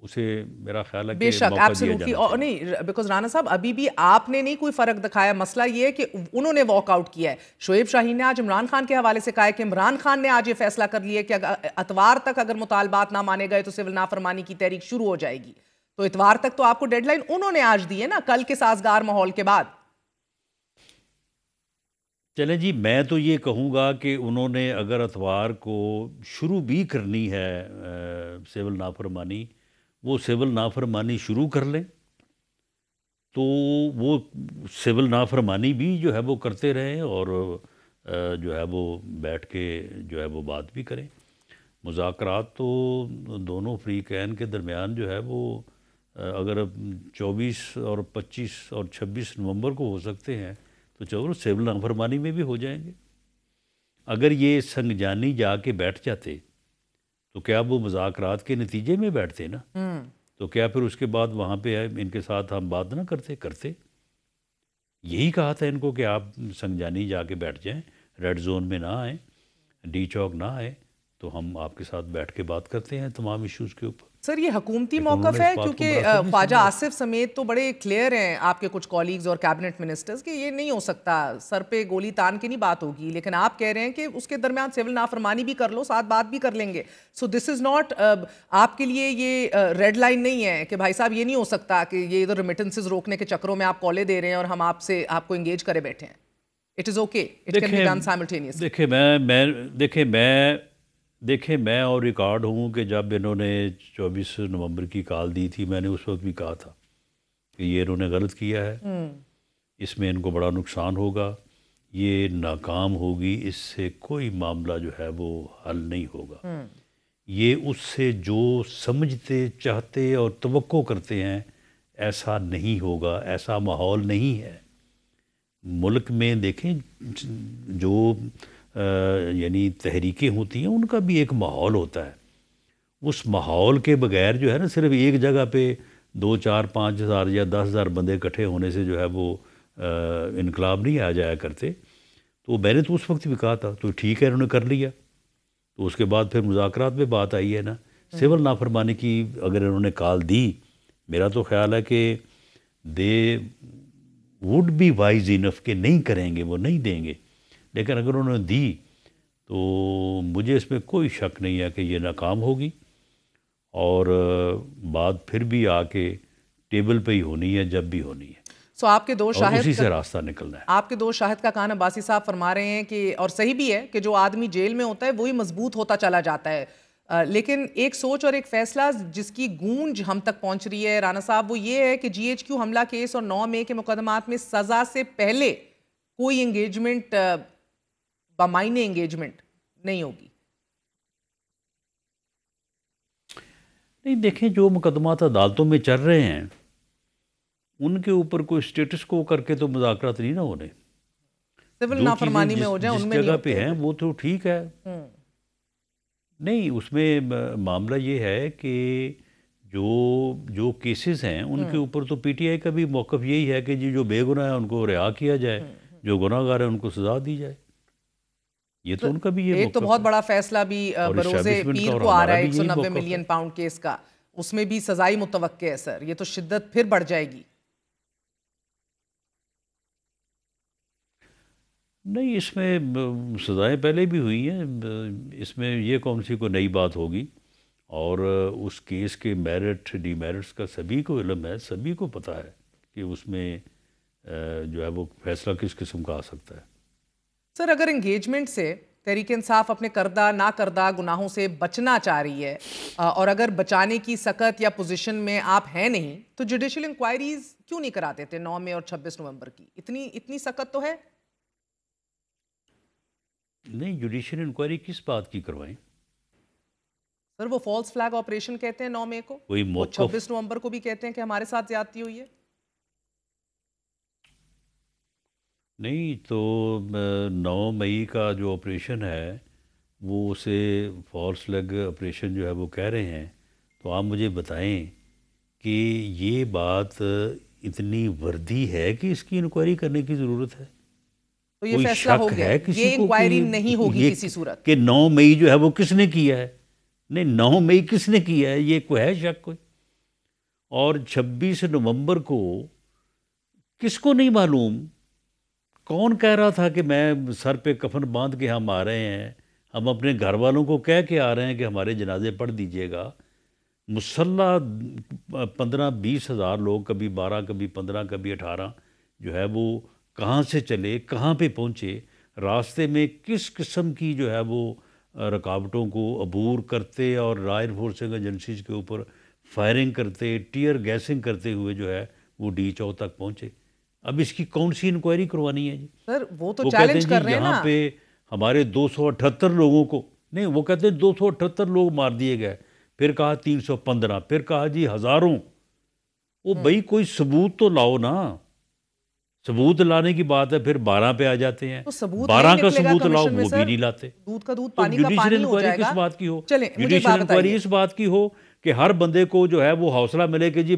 اسے میرا خیال ہے بے کہ شک موقع دیا ایبسلیوٹلی. جانا اور نہیں بیکاز رانا صاحب ابھی بھی آپ نے نہیں کوئی فرق دکھایا. مسئلہ یہ ہے کہ انہوں نے واک آؤٹ کیا ہے. شعیب شاہین نے آج عمران خان کے حوالے سے کہا ہے کہ عمران خان نے آج یہ فیصلہ کر لیا کہ اتوار تک اگر مطالبات نہ مانے گئے تو سول نافرمانی کی تحریک شروع ہو جائے گی. تو اتوار تک تو آپ کو ڈیڈ لائن انہوں نے آج دی ہے نا، کل کے سازگار ماحول کے بعد. چلیں جی، میں تو یہ کہوں گا کہ انہوں نے اگر اتوار کو شروع بھی کرنی ہے سول نافرمانی، وہ سول نافرمانی شروع کر لیں. تو وہ سول نافرمانی بھی جو ہے وہ کرتے رہیں اور جو ہے وہ بیٹھ کے جو ہے وہ بات بھی کریں. مذاکرات تو دونوں فریقین کے درمیان جو ہے وہ اگر 24 اور 25 اور 26 نومبر کو ہو سکتے ہیں تو چلو سول نافرمانی میں بھی ہو جائیں گے. اگر یہ سنگجانی جا کے بیٹھ جاتے تو کیا وہ مذاکرات کے نتیجے میں بیٹھتے نا، تو کیا پھر اس کے بعد وہاں پہ ان کے ساتھ ہم بات نہ کرتے. یہی کہا تھا ان کو کہ آپ سنگجانی جا کے بیٹھ جائیں، ریڈ زون میں نہ آئیں، ڈی چوک نہ آئیں، تو ہم آپ کے ساتھ بیٹھ کے بات کرتے ہیں تمام ایشوز کے اوپر. سر یہ حکومتی موقف ہے کیونکہ خواجہ آصف سمیت تو بڑے کلیئر ہیں آپ کے کچھ کولیگز اور کیبنٹ منسٹرز کہ یہ نہیں ہو سکتا، سر پہ گولی تان کے نہیں بات ہوگی. لیکن آپ کہہ رہے ہیں کہ اس کے درمیان سول نافرمانی بھی کر لو، ساتھ بات بھی کر لیں گے. سو دس از ناٹ آپ کے لیے یہ ریڈ لائن نہیں ہے کہ بھائی صاحب یہ نہیں ہو سکتا کہ یہ ادھر ریمیٹنسز روکنے کے چکروں میں آپ کالیں دے رہے ہیں اور ہم آپ کو انگیج کرے بیٹھے ہیں. It is okay, it can be done simultaneously. دیکھیں میں اور ریکارڈ ہوں کہ جب انہوں نے 24 نومبر کی کال دی تھی، میں نے اس وقت بھی کہا تھا کہ یہ انہوں نے غلط کیا ہے، اس میں ان کو بڑا نقصان ہوگا، یہ ناکام ہوگی، اس سے کوئی معاملہ جو ہے وہ حل نہیں ہوگا. یہ اس سے جو سمجھتے چاہتے اور توقع کرتے ہیں ایسا نہیں ہوگا، ایسا ماحول نہیں ہے. ملک میں دیکھیں جو یعنی تحریکیں ہوتی ہیں ان کا بھی ایک ماحول ہوتا ہے. اس ماحول کے بغیر جو ہے نا صرف ایک جگہ پہ 2 4 5 ہزار یا 10 ہزار بندے اکٹھے ہونے سے جو ہے وہ انقلاب نہیں آ جایا کرتے. تو میں نے تو اس وقت بھی کہا تھا تو ٹھیک ہے انہوں نے کر لیا. تو اس کے بعد پھر مذاکرات میں بات آئی ہے نا، سول نافرمانی کی اگر انہوں نے کال دی، میرا تو خیال ہے کہ they would be wise enough کہ نہیں کریں گے، وہ نہیں دیں گے. لیکن اگر انہوں نے دی تو مجھے اس میں کوئی شک نہیں ہے کہ یہ ناکام ہوگی اور بات پھر بھی آ کے ٹیبل پہ ہی ہونی ہے جب بھی ہونی ہے. سو آپ کے دو شاہد اسی سے راستہ نکلنا ہے. آپ کے دو شاہد کا کان عباسی صاحب فرما رہے ہیں کہ اور صحیح بھی ہے کہ جو آدمی جیل میں ہوتا ہے وہی مضبوط ہوتا چلا جاتا ہے. لیکن ایک سوچ اور ایک فیصلہ جس کی گونج ہم تک پہنچ رہی ہے رانا صاحب وہ یہ ہے کہ جی ایچ کیو حملہ کیس اور 9 مئی کے مقدمات میں سزا سے پہلے کوئی انگیجمنٹ بمعنی انگیجمنٹ نہیں ہوگی. نہیں دیکھیں، جو مقدمات عدالتوں میں چل رہے ہیں ان کے اوپر کوئی سٹیٹس کو کر کے تو مذاکرات نہیں نہ ہونے. سول نافرمانی میں ہو جائیں ان میں جس جگہ پہ ہیں وہ تو ٹھیک ہے. نہیں اس میں معاملہ یہ ہے کہ جو کیسز ہیں ان کے اوپر تو پی ٹی آئی کا بھی موقف یہی ہے کہ جی جو بے گناہ ہے ان کو رہا کیا جائے، جو گناہ گار ہے ان کو سزا دی جائے. یہ تو ان کا بھی یہ ایک تو بہت بڑا فیصلہ بھی بروز پیر کو آ رہا ہے 190 ملین پاؤنڈ کیس کا، اس میں بھی سزائی متوقع ہے. سر یہ تو شدت پھر بڑھ جائے گی. نہیں اس میں سزائیں پہلے بھی ہوئی ہیں، اس میں یہ کون سی کوئی نئی بات ہوگی. اور اس کیس کے میرٹ ڈی میرٹس کا سبھی کو علم ہے، سبھی کو پتہ ہے کہ اس میں جو ہے وہ فیصلہ کس قسم کا آ سکتا ہے. سر اگر انگیجمنٹ سے تحریک انصاف اپنے کردہ نا کردہ گناہوں سے بچنا چاہ رہی ہے اور اگر بچانے کی سکت یا پوزیشن میں آپ ہیں نہیں تو جوڈیشل انکوائریز کیوں نہیں کراتے تھے 9 مئی اور 26 نومبر کی؟ اتنی سکت تو ہے. نہیں جوڈیشل انکوائری کس بات کی کروائیں؟ سر وہ فالس فلیگ آپریشن کہتے ہیں 9 مئی کو، وہ 26 نومبر کو بھی کہتے ہیں کہ ہمارے ساتھ زیادتی ہوئی ہے. نہیں تو 9 مئی کا جو آپریشن ہے وہ اسے فالس لیگ آپریشن جو ہے وہ کہہ رہے ہیں. تو آپ مجھے بتائیں کہ یہ بات اتنی وردی ہے کہ اس کی انکوائری کرنے کی ضرورت ہے؟ تو یہ کوئی فیصلہ ہو شک گیا ہے کسی یہ کو انکوائری کہ نہیں ہوگی یہ کسی صورت؟ کہ 9 مئی جو ہے وہ کس نے کیا ہے؟ نہیں، 9 مئی کس نے کیا ہے یہ کوئی ہے شک کوئی؟ اور 26 نومبر کو کس کو نہیں معلوم؟ کون کہہ رہا تھا کہ میں سر پہ کفن باندھ کے ہم آ رہے ہیں، ہم اپنے گھر والوں کو کہہ کے آ رہے ہیں کہ ہمارے جنازے پڑھ دیجئے گا؟ مسلح 15-20 ہزار لوگ، کبھی 12 کبھی 15 کبھی 18 جو ہے وہ کہاں سے چلے، کہاں پہ پہنچے، راستے میں کس قسم کی جو ہے وہ رکاوٹوں کو عبور کرتے اور رائل فورسنگ ایجنسیز کے اوپر فائرنگ کرتے، ٹیئر گیسنگ کرتے ہوئے جو ہے وہ ڈی چوک تک پہنچے. اب اس کی کون سی انکوائری کروانی ہے جی؟ سر وہ تو وہ کہتے ہیں چیلنج جی کر رہے ہیں یہاں نا. پہ ہمارے 278 لوگوں کو، نہیں وہ کہتے ہیں 278 لوگ مار دیے گئے، پھر کہا 315، پھر کہا جی ہزاروں. وہ بھئی کوئی ثبوت تو لاؤ نا. ثبوت لانے کی بات ہے پھر 12 پہ آ جاتے ہیں، تو ثبوت نہیں 12 کا نکلے گا ثبوت لاؤ کمیشن میں وہ بھی سر، نہیں لاتے. دودھ کا دودھ تو پانی کا جوڈیشل پانی ہو انکوائری جائے کس گا. بات کی ہو؟ چلیں مجھے ایک جوڈیشل بات انکوائری بتائیے. اس بات کی ہو کہ ہر بندے کو جو ہے وہ حوصلہ ملے کہ جی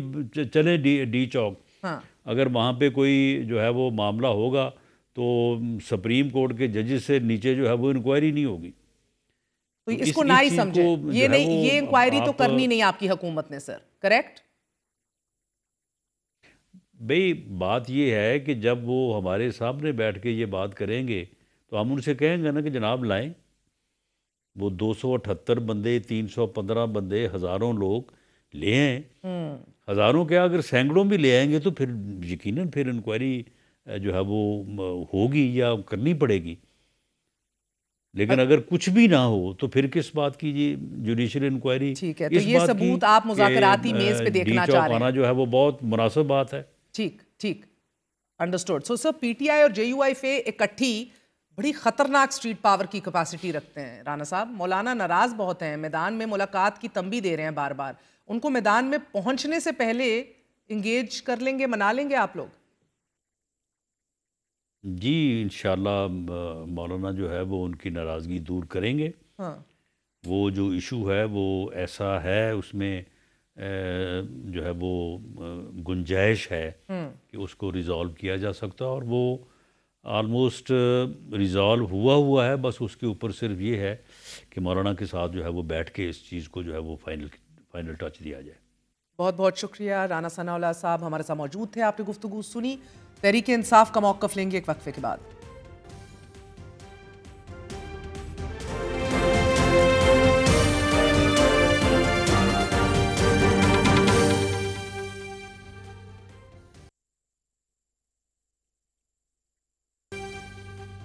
چلیں ڈی چوک. ہاں اگر وہاں پہ کوئی جو ہے وہ معاملہ ہوگا تو سپریم کورٹ کے ججز سے نیچے جو ہے وہ انکوائری نہیں ہوگی. تو تو اس کو نہ اس ہی چیز سمجھیں، کو یہ جو ہے نہیں، وہ یہ انکوائری تو آپ کرنی نہیں آپ کی حکومت نے سر، کریکٹ؟ بھئی بات یہ ہے کہ جب وہ ہمارے سامنے بیٹھ کے یہ بات کریں گے تو ہم ان سے کہیں گے نا کہ جناب لائیں وہ 278 بندے، 315 بندے، ہزاروں لوگ لے آئیں. ہزاروں کیا اگر سینکڑوں بھی لے آئیں گے تو پھر یقیناً پھر انکوائری جو ہے وہ ہوگی یا کرنی پڑے گی. لیکن اگر کچھ بھی نہ ہو تو پھر کس بات کی جی جوڈیشل انکوائری؟ ٹھیک ہے، تو اس یہ بات کی ثبوت آپ کہ مذاکراتی میز پہ ڈی دیکھنا چاہ چوک رہے آنا ہیں. جو ہے وہ بہت مناسب بات ہے. ٹھیک ٹھیک، understood. So sir P T I اور جے یو آئی فے اکٹھی بڑی خطرناک سٹریٹ پاور کی کیپیسٹی رکھتے ہیں. رانا صاحب، مولانا ناراض بہت ہیں، میدان میں ملاقات کی تنبیہ دے رہے ہیں بار بار. ان کو میدان میں پہنچنے سے پہلے انگیج کر لیں گے، منا لیں گے آپ لوگ؟ جی انشاءاللہ مولانا جو ہے وہ ان کی ناراضگی دور کریں گے. ہاں وہ جو ایشو ہے وہ ایسا ہے، اس میں جو ہے وہ گنجائش ہے کہ اس کو ریزالو کیا جا سکتا ہے، اور وہ آلموسٹ ریزالو ہوا ہے. بس اس کے اوپر صرف یہ ہے کہ مولانا کے ساتھ جو ہے وہ بیٹھ کے اس چیز کو جو ہے وہ فائنل ٹچ دیا جائے. بہت بہت شکریہ رانا ثناء اللہ صاحب، ہمارے ساتھ موجود تھے. آپ نے گفتگو سنی. تحریک انصاف کا موقف لیں گے ایک وقفے کے بعد.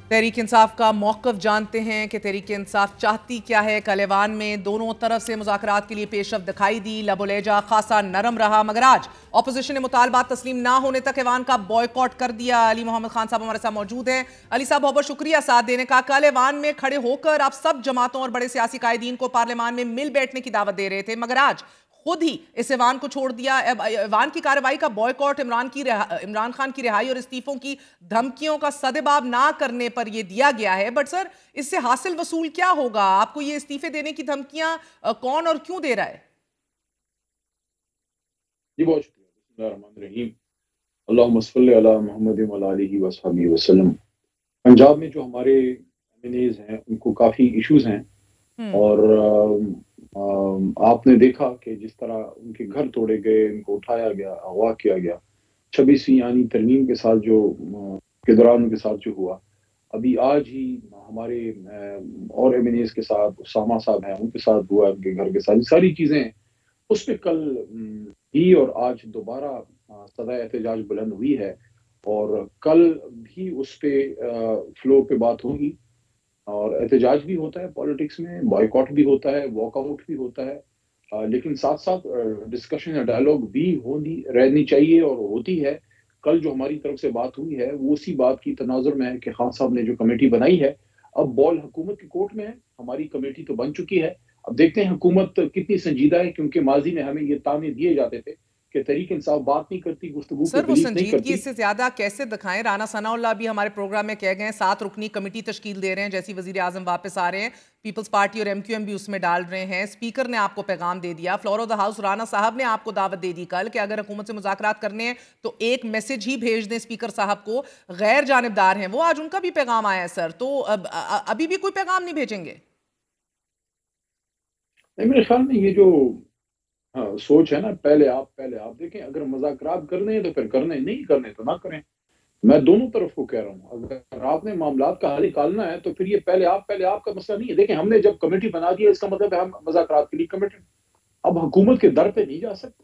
تحریک انصاف کا موقف جانتے ہیں کہ تحریک انصاف چاہتی کیا ہے. کل ایوان میں دونوں طرف سے مذاکرات کے لیے پیش رفت دکھائی دی، لب و لہجہ خاصا نرم رہا، مگر آج اپوزیشن نے مطالبات تسلیم نہ ہونے تک ایوان کا بائیکاٹ کر دیا. علی محمد خان صاحب ہمارے ساتھ موجود ہیں. علی صاحب بہت بہت شکریہ ساتھ دینے کا. کل ایوان میں کھڑے ہو کر آپ سب جماعتوں اور بڑے سیاسی قائدین کو پارلیمان میں مل بیٹھنے کی دعوت دے رہے تھے، مگر آج خود ہی اس ایوان کو چھوڑ دیا. ایوان کی کارروائی کا بائیکاٹ عمران خان کی رہائی اور استعفوں کی دھمکیوں کا سدباب نہ کرنے پر یہ دیا گیا ہے. بٹ سر اس سے حاصل وصول کیا ہوگا؟ آپ کو یہ استعفے دینے کی دھمکیاں کون اور کیوں دے رہا ہے؟ جی بہت شکریہ. بسم اللہ الرحمن الرحیم. اللہم صلی علی محمد وعلی آلہ وصحبہ وسلم. پنجاب میں جو ہمارے ایم این ایز ہیں ان کو کافی ایشوز ہیں، اور آپ نے دیکھا کہ جس طرح ان کے گھر توڑے گئے، ان کو اٹھایا گیا، اغوا کیا گیا 26ویں یعنی ترمیم کے ساتھ کے دوران ان کے ساتھ جو ہوا. ابھی آج ہی ہمارے اور ایم این ایز کے ساتھ اسامہ صاحب ہیں، ان کے ساتھ ہوا، ان کے گھر کے ساتھ ساری چیزیں اس پہ کل بھی اور آج دوبارہ صدائے احتجاج بلند ہوئی ہے، اور کل بھی اس پہ فلو پہ بات ہوگی. اور احتجاج بھی ہوتا ہے پالیٹکس میں، بائیکاٹ بھی ہوتا ہے، واک آؤٹ بھی ہوتا ہے، لیکن ساتھ ساتھ ڈسکشن یا ڈائلاگ بھی رہنی چاہیے اور ہوتی ہے. کل جو ہماری طرف سے بات ہوئی ہے وہ اسی بات کی تناظر میں ہے کہ خان صاحب نے جو کمیٹی بنائی ہے، اب بال حکومت کی کورٹ میں ہے. ہماری کمیٹی تو بن چکی ہے، اب دیکھتے ہیں حکومت کتنی سنجیدہ ہے، کیونکہ ماضی میں ہمیں یہ تانے دیے جاتے تھے کہ तहरीक इंसाफ बात नहीं करती, गुफ्तगू सर पे वो बिलीव नहीं संजीदगी करती। इससे ज्यादा कैसे दिखाएं? राना सनाउल्लाह भी हमारे प्रोग्राम में कह गए हैं 7 रुकनी कमेटी तश्कील दे रहे हैं जैसी वजीर आजम वापस आ रहे हैं, पीपल्स पार्टी और MQM भी उसमें डाल रहे हैं, स्पीकर ने आपको पैगाम दे दिया, floor of the house Rana साहब ने आपको दावत दे दी कल कि अगर हुकूमत से मुज़ाकरात करने हैं तो एक मैसेज ही भेज दें स्पीकर साहब को, गैर जानिबदार हैं वो, आज उनका भी पैगाम आया है सर, तो अभी भी कोई पैगाम नहीं भेजेंगे? नहीं, मेरे ख्याल में ये जो सोच है ना, पहले आप देखें, अगर मुज़ाकरात करने हैं तो फिर करने, नहीं करने तो ना करें। मैं दोनों तरफ को कह रहा हूँ, अगर आपने मामलात का हल निकालना है तो फिर ये पहले आप का मसला नहीं है। देखें, हमने जब कमेटी बना दी है इसका मतलब है हम मुज़ाकरात के लिए कमिटेड। अब हुकूमत के दर पे नहीं जा सकते।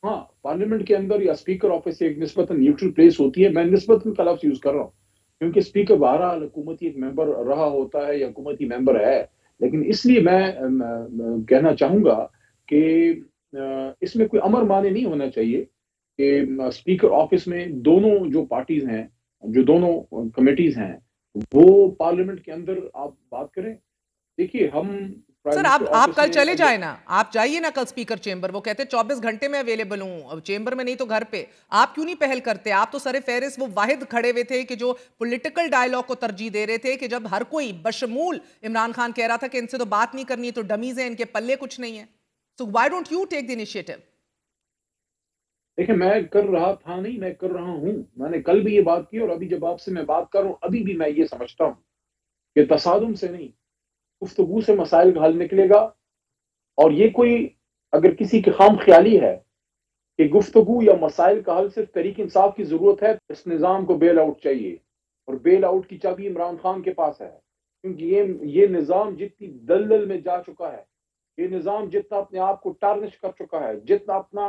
हाँ, पार्लियामेंट के अंदर या स्पीकर ऑफिस से एक निस्बतन न्यूट्रल प्लेस होती है। मैं निस्बतन का लफ्ज़ यूज़ कर रहा हूँ क्योंकि स्पीकर बहरहाल हुकूमती एक मेंबर रहा होता है या हुकूमती मेंबर है, लेकिन इसलिए मैं कहना चाहूँगा कि इसमें कोई अमर माने नहीं होना चाहिए कि स्पीकर ऑफिस में दोनों जो पार्टीज हैं, जो दोनों कमेटीज हैं, वो पार्लियामेंट के अंदर आप बात करें। देखिए, हम सर आप कल चले जाए ना, आप जाइए ना कल स्पीकर चेंबर, वो कहते 24 घंटे में अवेलेबल हूँ, चेंबर में नहीं तो घर पे। आप क्यों नहीं पहल करते? आप तो सरे फहरिस्त वो वाहिद खड़े हुए थे कि जो पॉलिटिकल डायलॉग को तरजीह दे रहे थे, कि जब हर कोई बशमूल इमरान खान कह रहा था कि इनसे तो बात नहीं करनी है, तो डमीज हैं, इनके पल्ले कुछ नहीं है। So why don't you take the initiative? देखिए, मैं कर रहा था नहीं, मैं कर रहा हूँ। मैंने कल भी ये बात की और अभी जब आपसे मैं बात कर रहा हूँ, अभी भी मैं ये समझता हूँ कि तसादुम से नहीं, गुफ्तगू से मसाइल का हल निकलेगा। और ये कोई अगर किसी की खाम ख्याली है कि गुफ्तगू या मसाइल का हल सिर्फ तहरीक इंसाफ की जरूरत है, इस निज़ाम को बेल आउट चाहिए, और बेल आउट की चाबी इमरान खान के पास है। क्योंकि ये निज़ाम जितनी दलदल में जा चुका है, ये निज़ाम जितना अपने आप को टार्निश कर चुका है, जितना अपना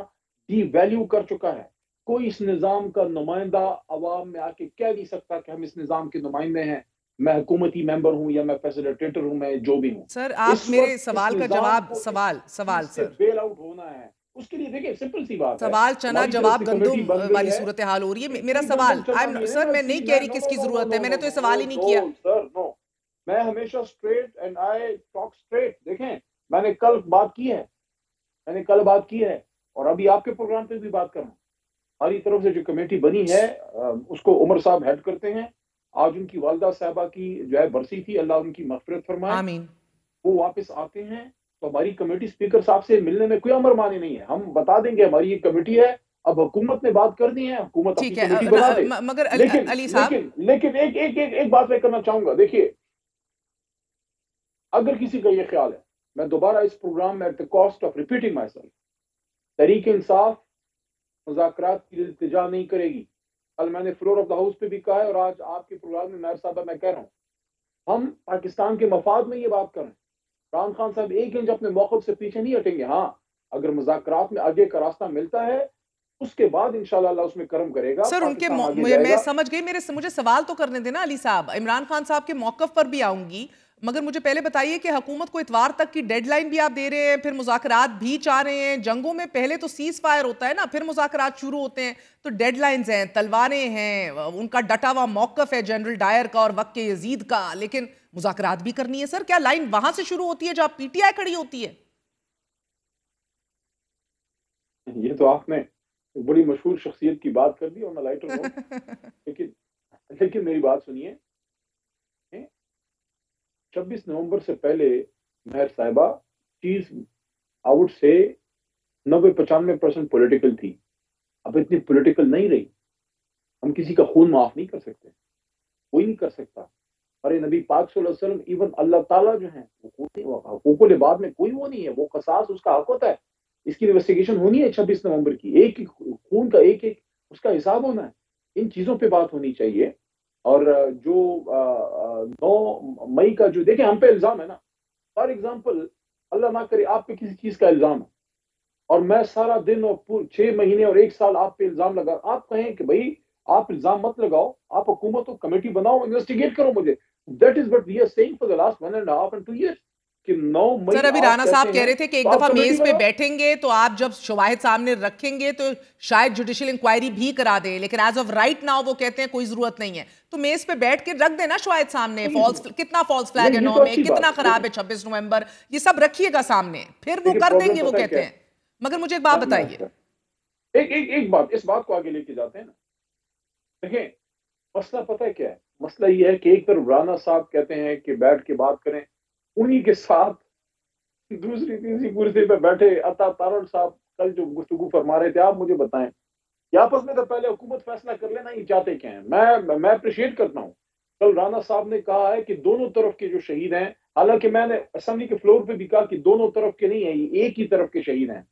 डी वैल्यू कर चुका है, कोई इस निज़ाम का नुमाइंदा अवाम में आके कह नहीं सकता कि हम इस निज़ाम के नुमाइंदे हैं, मैं हुकूमती मेंबर हूं या मैं फैसिलिटेटर हूं, मैं जो भी हूं। सर आप मेरे सवाल का जवाब, सवाल सर बेल आउट होना है, उसके लिए देखिए सिंपल सी बात है, सवाल चना जवाब गंदुम वाली सूरत हाल हो रही है। मेरा सवाल, सर मैं नहीं कह रही किसकी जरूरत है, मैंने तो ये सवाल ही नहीं किया सर। नो, मैं हमेशा straight and I talk straight. देखें, मैंने कल बात की है और अभी आपके प्रोग्राम पे भी बात कर रहा हूँ। हमारी तरफ से जो कमेटी बनी है उसको उमर साहब हेड करते हैं। आज उनकी वालदा साहबा की जो है बरसी थी, अल्लाह उनकी मग़फ़िरत फरमाए, आमीन। वो वापस आते हैं तो हमारी कमेटी स्पीकर साहब से मिलने में कोई अमर माने नहीं है। हम बता देंगे हमारी ये कमेटी है, अब हुकूमत ने बात कर दी है, हुकूमत अपनी कमेटी बना दे। मगर अली साहब, लेकिन एक बात मैं करना चाहूंगा। देखिए, अगर किसी का ये ख्याल है, मैं दोबारा इस प्रोग्राम में at the cost of repeating myself, Tehreek Insaf मुज़ाकरात की इल्तिजा नहीं करेगी। कल मैंने फ्लोर ऑफ द हाउस पे भी कहा है और आज आपके प्रोग्राम में नायर साहब मैं कह रहा हूँ, हम पाकिस्तान के मफाद में ये बात कर रहे हैं। इमरान खान साहब एक इंच अपने मौक़िफ़ से पीछे नहीं हटेंगे। हाँ, अगर मुज़ाकरात में आगे का रास्ता मिलता है उसके बाद इंशाल्लाह अल्लाह उसमें करम करेगा। सर उनके मैं समझ गई, मुझे सवाल तो करने देना अली साहब। इमरान खान साहब के मौक़िफ़ पर भी आऊंगी, मगर मुझे पहले बताइए कि हुकूमत को इतवार तक की डेडलाइन भी आप दे रहे हैं, फिर मुज़ाकरात भी चाह रहे हैं। जंगों में पहले तो सीज़ फायर होता है ना, फिर मुज़ाकरात शुरू होते हैं, तो डेडलाइंस हैं, तलवारें हैं, उनका डटा हुआ मौक़िफ़ है जनरल डायर का और वक्त यजीद का, लेकिन मुज़ाकरात भी करनी है। सर क्या लाइन वहां से शुरू होती है जहां PTI खड़ी होती है? ये तो आपने बड़ी मशहूर शख्सियत की बात कर दी और लाइटर लेकिन मेरी बात सुनिए, 26 नवंबर से पहले महर साहिबा चीज आउट से 90-95% पॉलिटिकल थी, अब इतनी पॉलिटिकल नहीं रही। हम किसी का खून माफ नहीं कर सकते, कोई नहीं कर सकता। अरे नबी पाक सल्लल्लाहु अलैहि वसल्लम, इवन अल्लाह ताला जो है वो हुकूकुल इबाद में कोई वो नहीं है, वो कसास उसका हक होता है। इसकी इन्वेस्टिगेशन होनी है 26 नवंबर की, एक खून का एक उसका हिसाब होना है। इन चीजों पे बात होनी चाहिए। और जो 9 मई का जो देखें हम पे इल्जाम है ना, फॉर एग्जांपल अल्लाह ना करे आप पे किसी चीज का इल्जाम है और मैं सारा दिन और 6 महीने और 1 साल आप पे इल्जाम लगा, आप कहें कि भाई आप इल्जाम मत लगाओ, आप हुकूमत को कमेटी बनाओ, इन्वेस्टिगेट करो मुझे। That is what we are saying for the last 1.5 and 2 years कि 9 मई। सर अभी राणा साहब कह रहे थे कि एक दफा मेज पे बैठेंगे तो आप जब शवाहिद सामने रखेंगे तो शायद जुडिशियल इंक्वायरी भी करा दे, लेकिन एज ऑफ राइट नाउ वो कहते हैं कोई जरूरत नहीं है। तो मेज पे बैठ के रख देना शवाहिद सामने, कितना फॉल्स फ्लैग है 9 में, कितना खराब है 26 नवंबर, ये सब रखिएगा सामने, फिर वो कर देंगे वो कहते हैं। मगर मुझे एक बात बताइए, एक बात, इस बात को आगे लेके जाते हैं ना, देखें मसला पता है क्या है, मसला ये है कि एक तरफ राना साहब कहते हैं कि बैठ के बात करें, उन्हीं के साथ दूसरी तीसरी कुर्सी पे बैठे अता तारण साहब कल जो गुफ्तगू फरमा रहे थे, आप मुझे बताएं कि आपस में तो पहले हुकूमत फैसला कर लेना ये चाहते क्या हैं। मैं अप्रिशिएट करता हूँ, कल राना साहब ने कहा है कि दोनों तरफ के जो शहीद हैं, हालांकि मैंने असेंबली के फ्लोर पे भी कहा कि दोनों तरफ के नहीं है, ये एक ही तरफ के शहीद हैं,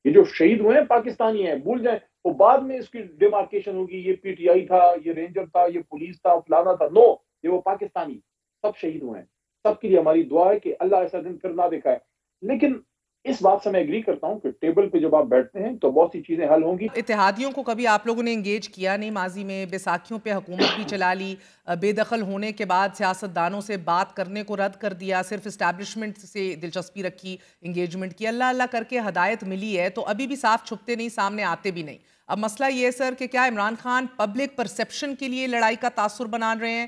ये जो शहीद हुए हैं पाकिस्तानी हैं, भूल जाएं, वो बाद में इसकी डिमार्केशन होगी, ये पीटीआई था, ये रेंजर था, ये पुलिस था, फलाना था, नो, ये वो पाकिस्तानी सब शहीद हुए हैं। सबके लिए हमारी दुआ है कि अल्लाह ऐसा दिन फिर ना दिखाए। लेकिन इस बात से मैं एग्री करता हूं कि टेबल पे जब आप बैठते हैं तो बहुत सी चीजें हल होंगी। इत्तेहादियों को कभी आप लोगों ने एंगेज किया नहीं माजी में? बैसाखियों पे हुकूमत भी चला ली, बेदखल होने के बाद सियासतदानों से बात करने को रद्द कर दिया, सिर्फ इस्टेब्लिशमेंट से दिलचस्पी रखी, एंगेजमेंट की, अल्लाह अल्लाह करके हदायत मिली है तो अभी भी साफ छुपते नहीं, सामने आते भी नहीं। अब मसला ये है सर कि क्या इमरान खान पब्लिक परसेप्शन के लिए लड़ाई का तासुर बना रहे हैं,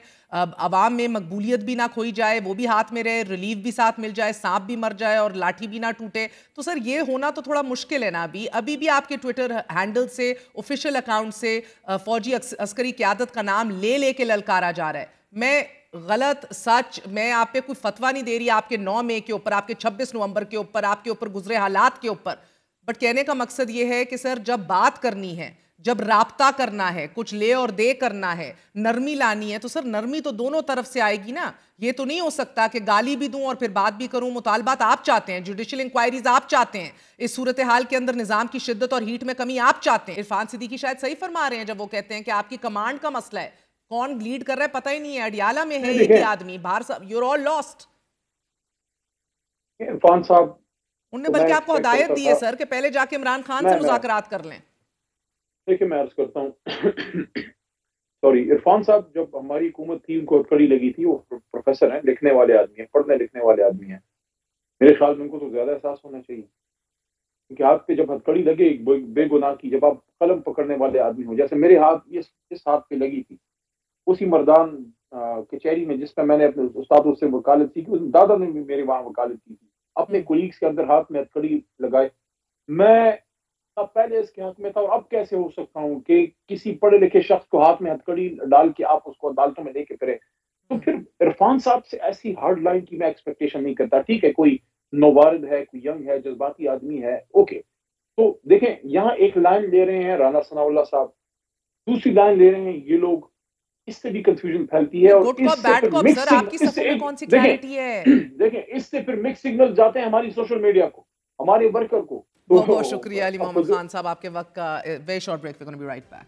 अवाम में मकबूलियत भी ना खोई जाए, वो भी हाथ में रहे, रिलीफ भी साथ मिल जाए, सांप भी मर जाए और लाठी भी ना टूटे? तो सर ये होना तो थोड़ा मुश्किल है ना। अभी भी आपके ट्विटर हैंडल से, ऑफिशियल अकाउंट से फौजी अस्करी क़यादत का नाम ले के ललकारा जा रहा है। मैं गलत सच, मैं आप पे कोई फतवा नहीं दे रही आपके 9 मई के ऊपर, आपके 26 नवंबर के ऊपर, आपके ऊपर गुजरे हालात के ऊपर, बट कहने का मकसद ये है कि सर जब बात करनी है, जब राब्ता करना है, कुछ ले और दे करना है, नरमी लानी है, तो सर नरमी तो दोनों तरफ से आएगी ना। ये तो नहीं हो सकता कि गाली भी दूं और फिर बात भी करूं। मुतालबात आप चाहते हैं, जुडिशियल इंक्वायरीज आप चाहते हैं, इस सूरत हाल के अंदर निजाम की शिद्दत और हीट में कमी आप चाहते हैं। इरफान सिद्दीकी शायद सही फरमा रहे हैं जब वो कहते हैं कि आपकी कमांड का मसला है, कौन लीड कर रहा है पता ही नहीं है, अडियाला में है एक ही आदमी, बाहर you are all lost. Irfan साहब उन्होंने बल्कि आपको हदायत दी है सर कि पहले जाके इमरान खान से मुज़ाकरात कर लें। देखिए मैं अर्ज करता हूँ सॉरी, इरफान साहब जब हमारी हुकूमत थी उनको कड़ी लगी थी, वो प्रोफेसर हैं, लिखने वाले आदमी हैं, पढ़ने लिखने वाले आदमी हैं, मेरे ख्याल में उनको तो ज्यादा एहसास होना चाहिए, क्योंकि हाथ पे जब हथकड़ी लगे बेगुनाह की, जब आप कलम पकड़ने वाले आदमी हो, जैसे मेरे हाथ इस हाथ पे लगी थी, उसी मर्दान कचहरी में जिसमें मैंने अपने उस्ताद से वकालत की, उस दादा ने भी मेरे वहां वकालत की थी, अपने कोलीग्स के अंदर हाथ में हथकड़ी लगाए। मैं अब पहले इसके हक में था और अब कैसे हो सकता हूँ कि किसी पढ़े लिखे शख्स को हाथ में हथकड़ी डाल के आप उसको अदालतों में लेके फिरे? तो फिर इरफान साहब से ऐसी हार्ड लाइन की मैं एक्सपेक्टेशन नहीं करता। ठीक है, कोई नौवारिद है, कोई यंग है, जज्बाती आदमी है, ओके, तो देखें यहाँ एक लाइन ले रहे हैं राना सनाउल्लाह साहब, दूसरी लाइन ले रहे हैं ये लोग, इससे भी कंफ्यूजन फैलती है। और देखें इससे फिर मिक्स सिग्नल जाते हैं हमारी सोशल मीडिया को, हमारे वर्कर को। बहुत बहुत शुक्रिया अली मोहम्मद खान साहब आपके वक्त का। Very short break, we gonna be right back.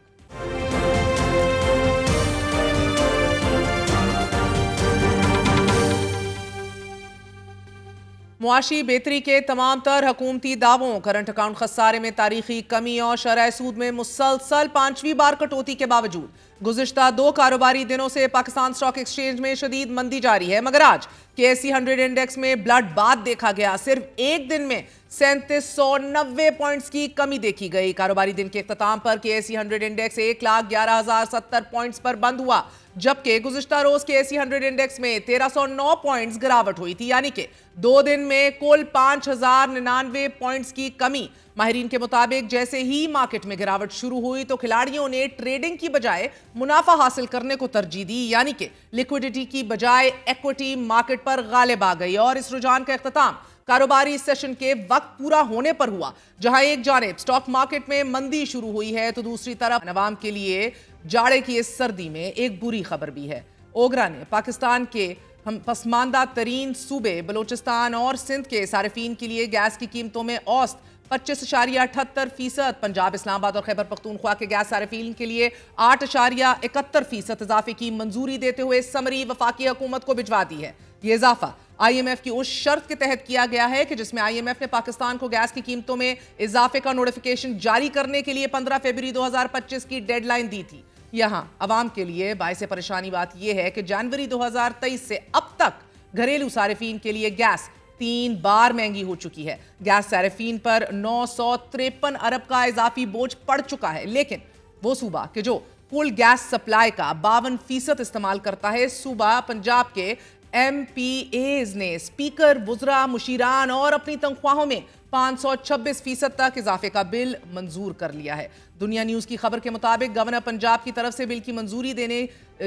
मुआशी बेहतरी के तमाम तर हुकूमती दावों, करंट अकाउंट खसारे में तारीखी कमी और शरह सूद में मुसलसल 5वीं बार कटौती के बावजूद गुज़िश्ता 2 कारोबारी दिनों से पाकिस्तान स्टॉक एक्सचेंज में शदीद मंदी जारी है। मगर आज KSE 100 इंडेक्स में ब्लड बाथ देखा गया, सिर्फ एक दिन में 3790 पॉइंट्स की कमी देखी गई। कारोबारी दिन के इख्तिताम पर KSE 100 इंडेक्स 1,11,070 पॉइंट्स पर बंद हुआ, जबकि गुज़िश्ता रोज KSE 100 इंडेक्स में 1309 पॉइंट्स गिरावट हुई थी, यानी कि 2 दिन में कुल 5099 पॉइंट्स की कमी। माहिरीन के मुताबिक जैसे ही मार्केट में गिरावट शुरू हुई तो खिलाड़ियों ने ट्रेडिंग की बजाय मुनाफा हासिल करने को तरजीह दी, यानी कि लिक्विडिटी की बजाय इक्विटी मार्केट पर गालिब आ गई। और इस रुझान का इख्तिताम कारोबारी सेशन के वक्त पूरा होने पर हुआ, जहां एक जानिब स्टॉक मार्केट में मंदी शुरू हुई है तो दूसरी तरफ अवाम के लिए जाड़े की इस सर्दी में एक बुरी खबर भी है। ओगरा ने पाकिस्तान के हम पसमानदा तरीन सूबे बलोचिस्तान और सिंध के सारिफीन के लिए गैस की कीमतों में औसत 25.78%, पंजाब, इस्लामाबाद और खैबर पख्तूनख्वा के गैस सारिफीन के लिए 8.71% इजाफे की मंजूरी देते हुए समरी वफाकी हुकूमत को भिजवा दी है। ये इजाफा IMF की उस शर्त के तहत किया गया है कि जिसमें IMF ने पाकिस्तान को गैस की कीमतों में इजाफे का नोटिफिकेशन जारी करने के लिए 15 फरवरी 2025 की डेडलाइन दी थी। यहां अवाम के लिए बाइस परेशानी बात यह है कि जनवरी 2023 से अब तक घरेलू सारिफीन के लिए गैस 3 बार महंगी हो चुकी है। गैस सारिफीन पर 953 अरब का इजाफी बोझ पड़ चुका है, लेकिन वो सूबा कि जो कुल गैस सप्लाई का 52% इस्तेमाल करता है, सूबा पंजाब के MPAs ने स्पीकर, वुज़रा, मुशीरान और अपनी तनख्वाहों में 526% तक इजाफे का बिल मंजूर कर लिया है। दुनिया न्यूज की खबर के मुताबिक गवर्नर पंजाब की तरफ से बिल की मंजूरी देने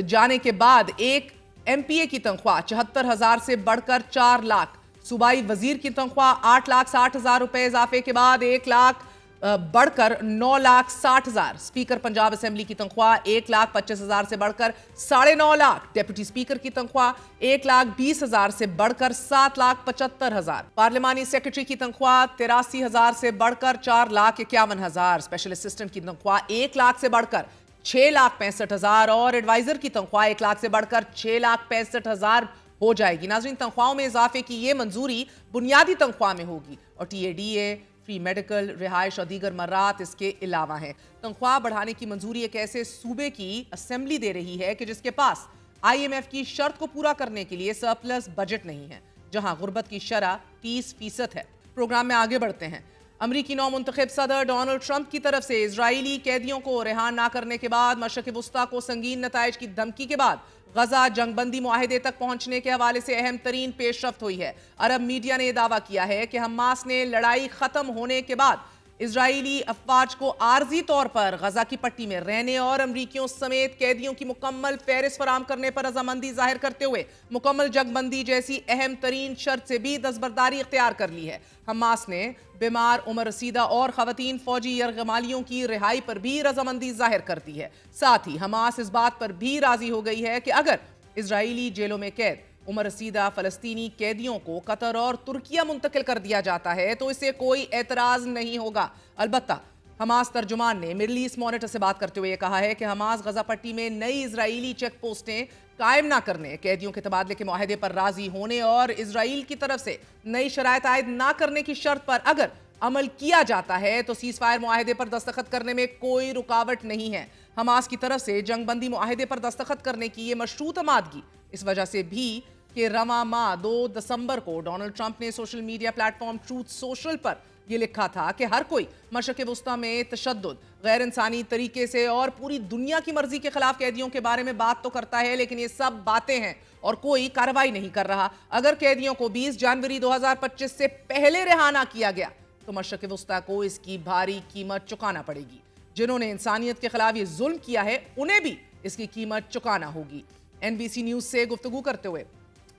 जाने के बाद एक एमपीए की तनख्वाह 74,000 से बढ़कर 4 लाख, सूबाई वजीर की तनख्वाह 8,60,000 रुपए इजाफे के बाद 1 लाख बढ़कर 9,60,000, स्पीकर पंजाब असेंबली की तनख्वाह 1,25,000 से बढ़कर 9.5 लाख, डेप्यूटी स्पीकर की तनख्वाह 1,20,000 से बढ़कर 7,75,000, पार्लिमानी सेक्रेटरी की तनख्वाह 83,000 से बढ़कर 4,51,000, स्पेशल असिस्टेंट की तनख्वाह 1 लाख से बढ़कर 6,65,000 और एडवाइजर की तनख्वाह 1 लाख से बढ़कर 6,65,000 हो जाएगी। नाज़रीन, तनख्वाहों में इजाफे की ये मंजूरी बुनियादी तनख्वाह में होगी और टीएडीए, फ्री मेडिकल, रिहाइश और दीगर मर्रात इसके अलावा हैं। तनख्वाह बढ़ाने की मंजूरी एक ऐसे सूबे की असेंबली दे रही है कि जिसके पास IMF की शर्त को पूरा करने के लिए सरप्लस बजट नहीं है, जहां गुर्बत की शरह 30% है। प्रोग्राम में आगे बढ़ते हैं। अमरीकी नौ मुंतखब सदर डोनाल्ड ट्रंप की तरफ से इजरायली कैदियों को रिहा ना करने के बाद मशरक़ वुस्ता को संगीन नताइज की धमकी के बाद गजा जंगबंदी मुआहिदे तक पहुंचने के हवाले से अहम तरीन पेशरफ्त हुई है। अरब मीडिया ने यह दावा किया है कि हमास ने लड़ाई खत्म होने के बाद इजरायली अफवाज को आर्जी तौर पर गजा की पट्टी में रहने और अमरीकियों समेत कैदियों की मुकम्मल फहरिस्त फराम करने पर रजामंदी जाहिर करते हुए मुकम्मल जंगबंदी जैसी अहम तरीन शर्त से भी दस्तबरदारी इख्तियार कर ली है। हमास ने बीमार, उम्र रसीदा और खवातीन फौजी यरगमालियों की रिहाई पर भी रजामंदी जाहिर कर दी है। साथ ही हमास इस बात पर भी राजी हो गई है कि अगर इजरायली जेलों में कैद उम्र रसीदा फलस्तीनी कैदियों को कतर और तुर्किया मुंतकिल कर दिया जाता है तो इसे कोई एतराज नहीं होगा। अलबत्ता हमास तर्जुमान ने मिडल ईस्ट मॉनिटर से बात करते हुए कहा है कि हमास गजा पट्टी में नई इजरायली चेक पोस्टें कायम ना करने, कैदियों के तबादले के मुआहदे पर राजी होने और इजराइल की तरफ से नई शराइत आयद ना करने की शर्त पर अगर अमल किया जाता है तो सीज फायर मुआहदे पर दस्तखत करने में कोई रुकावट नहीं है। हमास की तरफ से जंगबंदी मुआहदे पर दस्तखत करने की ये मशरूत आमादगी इस वजह से भी कि रवां माह 2 दिसंबर को डोनाल्ड ट्रंप ने social media platform truth social पर यह लिखा था कि हर कोई मशरक़ वुस्ता में तशद्दुद, गैर इंसानी तरीके से और पूरी दुनिया की मर्जी के खिलाफ कैदियों के बारे में बात तो करता है, लेकिन ये सब बातें हैं और कोई कार्रवाई नहीं कर रहा। अगर कैदियों को 20 जनवरी 2025 से पहले रिहा ना किया गया तो मशरक़ वुस्ता को इसकी भारी कीमत चुकाना पड़ेगी। जिन्होंने इंसानियत के खिलाफ ये जुल्म किया है उन्हें भी इसकी कीमत चुकाना होगी। NBC न्यूज से गुफ्तगू करते हुए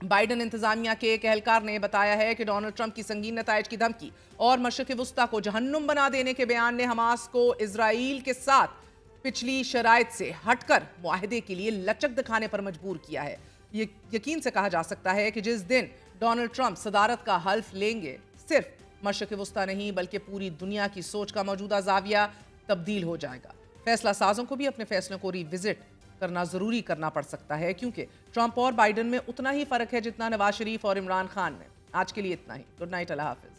बाइडन इंतजामिया के एक एहलकार ने बताया है कि डोनाल्ड ट्रंप की संगीन नताइज की धमकी और मशरक़ वुस्ता को जहन्नुम बना देने के बयान ने हमास को इजराइल के साथ पिछली शराइत से हटकर मुआहदे के लिए लचक दिखाने पर मजबूर किया है। ये यकीन से कहा जा सकता है कि जिस दिन डोनाल्ड ट्रंप सदारत का हल्फ लेंगे, सिर्फ मशरक़ वुस्ता नहीं बल्कि पूरी दुनिया की सोच का मौजूदा जाविया तब्दील हो जाएगा। फैसला साजों को भी अपने फैसलों को रिविजिट करना जरूरी करना पड़ सकता है, क्योंकि ट्रंप और बाइडन में उतना ही फर्क है जितना नवाज शरीफ और इमरान खान में। आज के लिए इतना ही। गुड नाइट, अल्लाह हाफिज।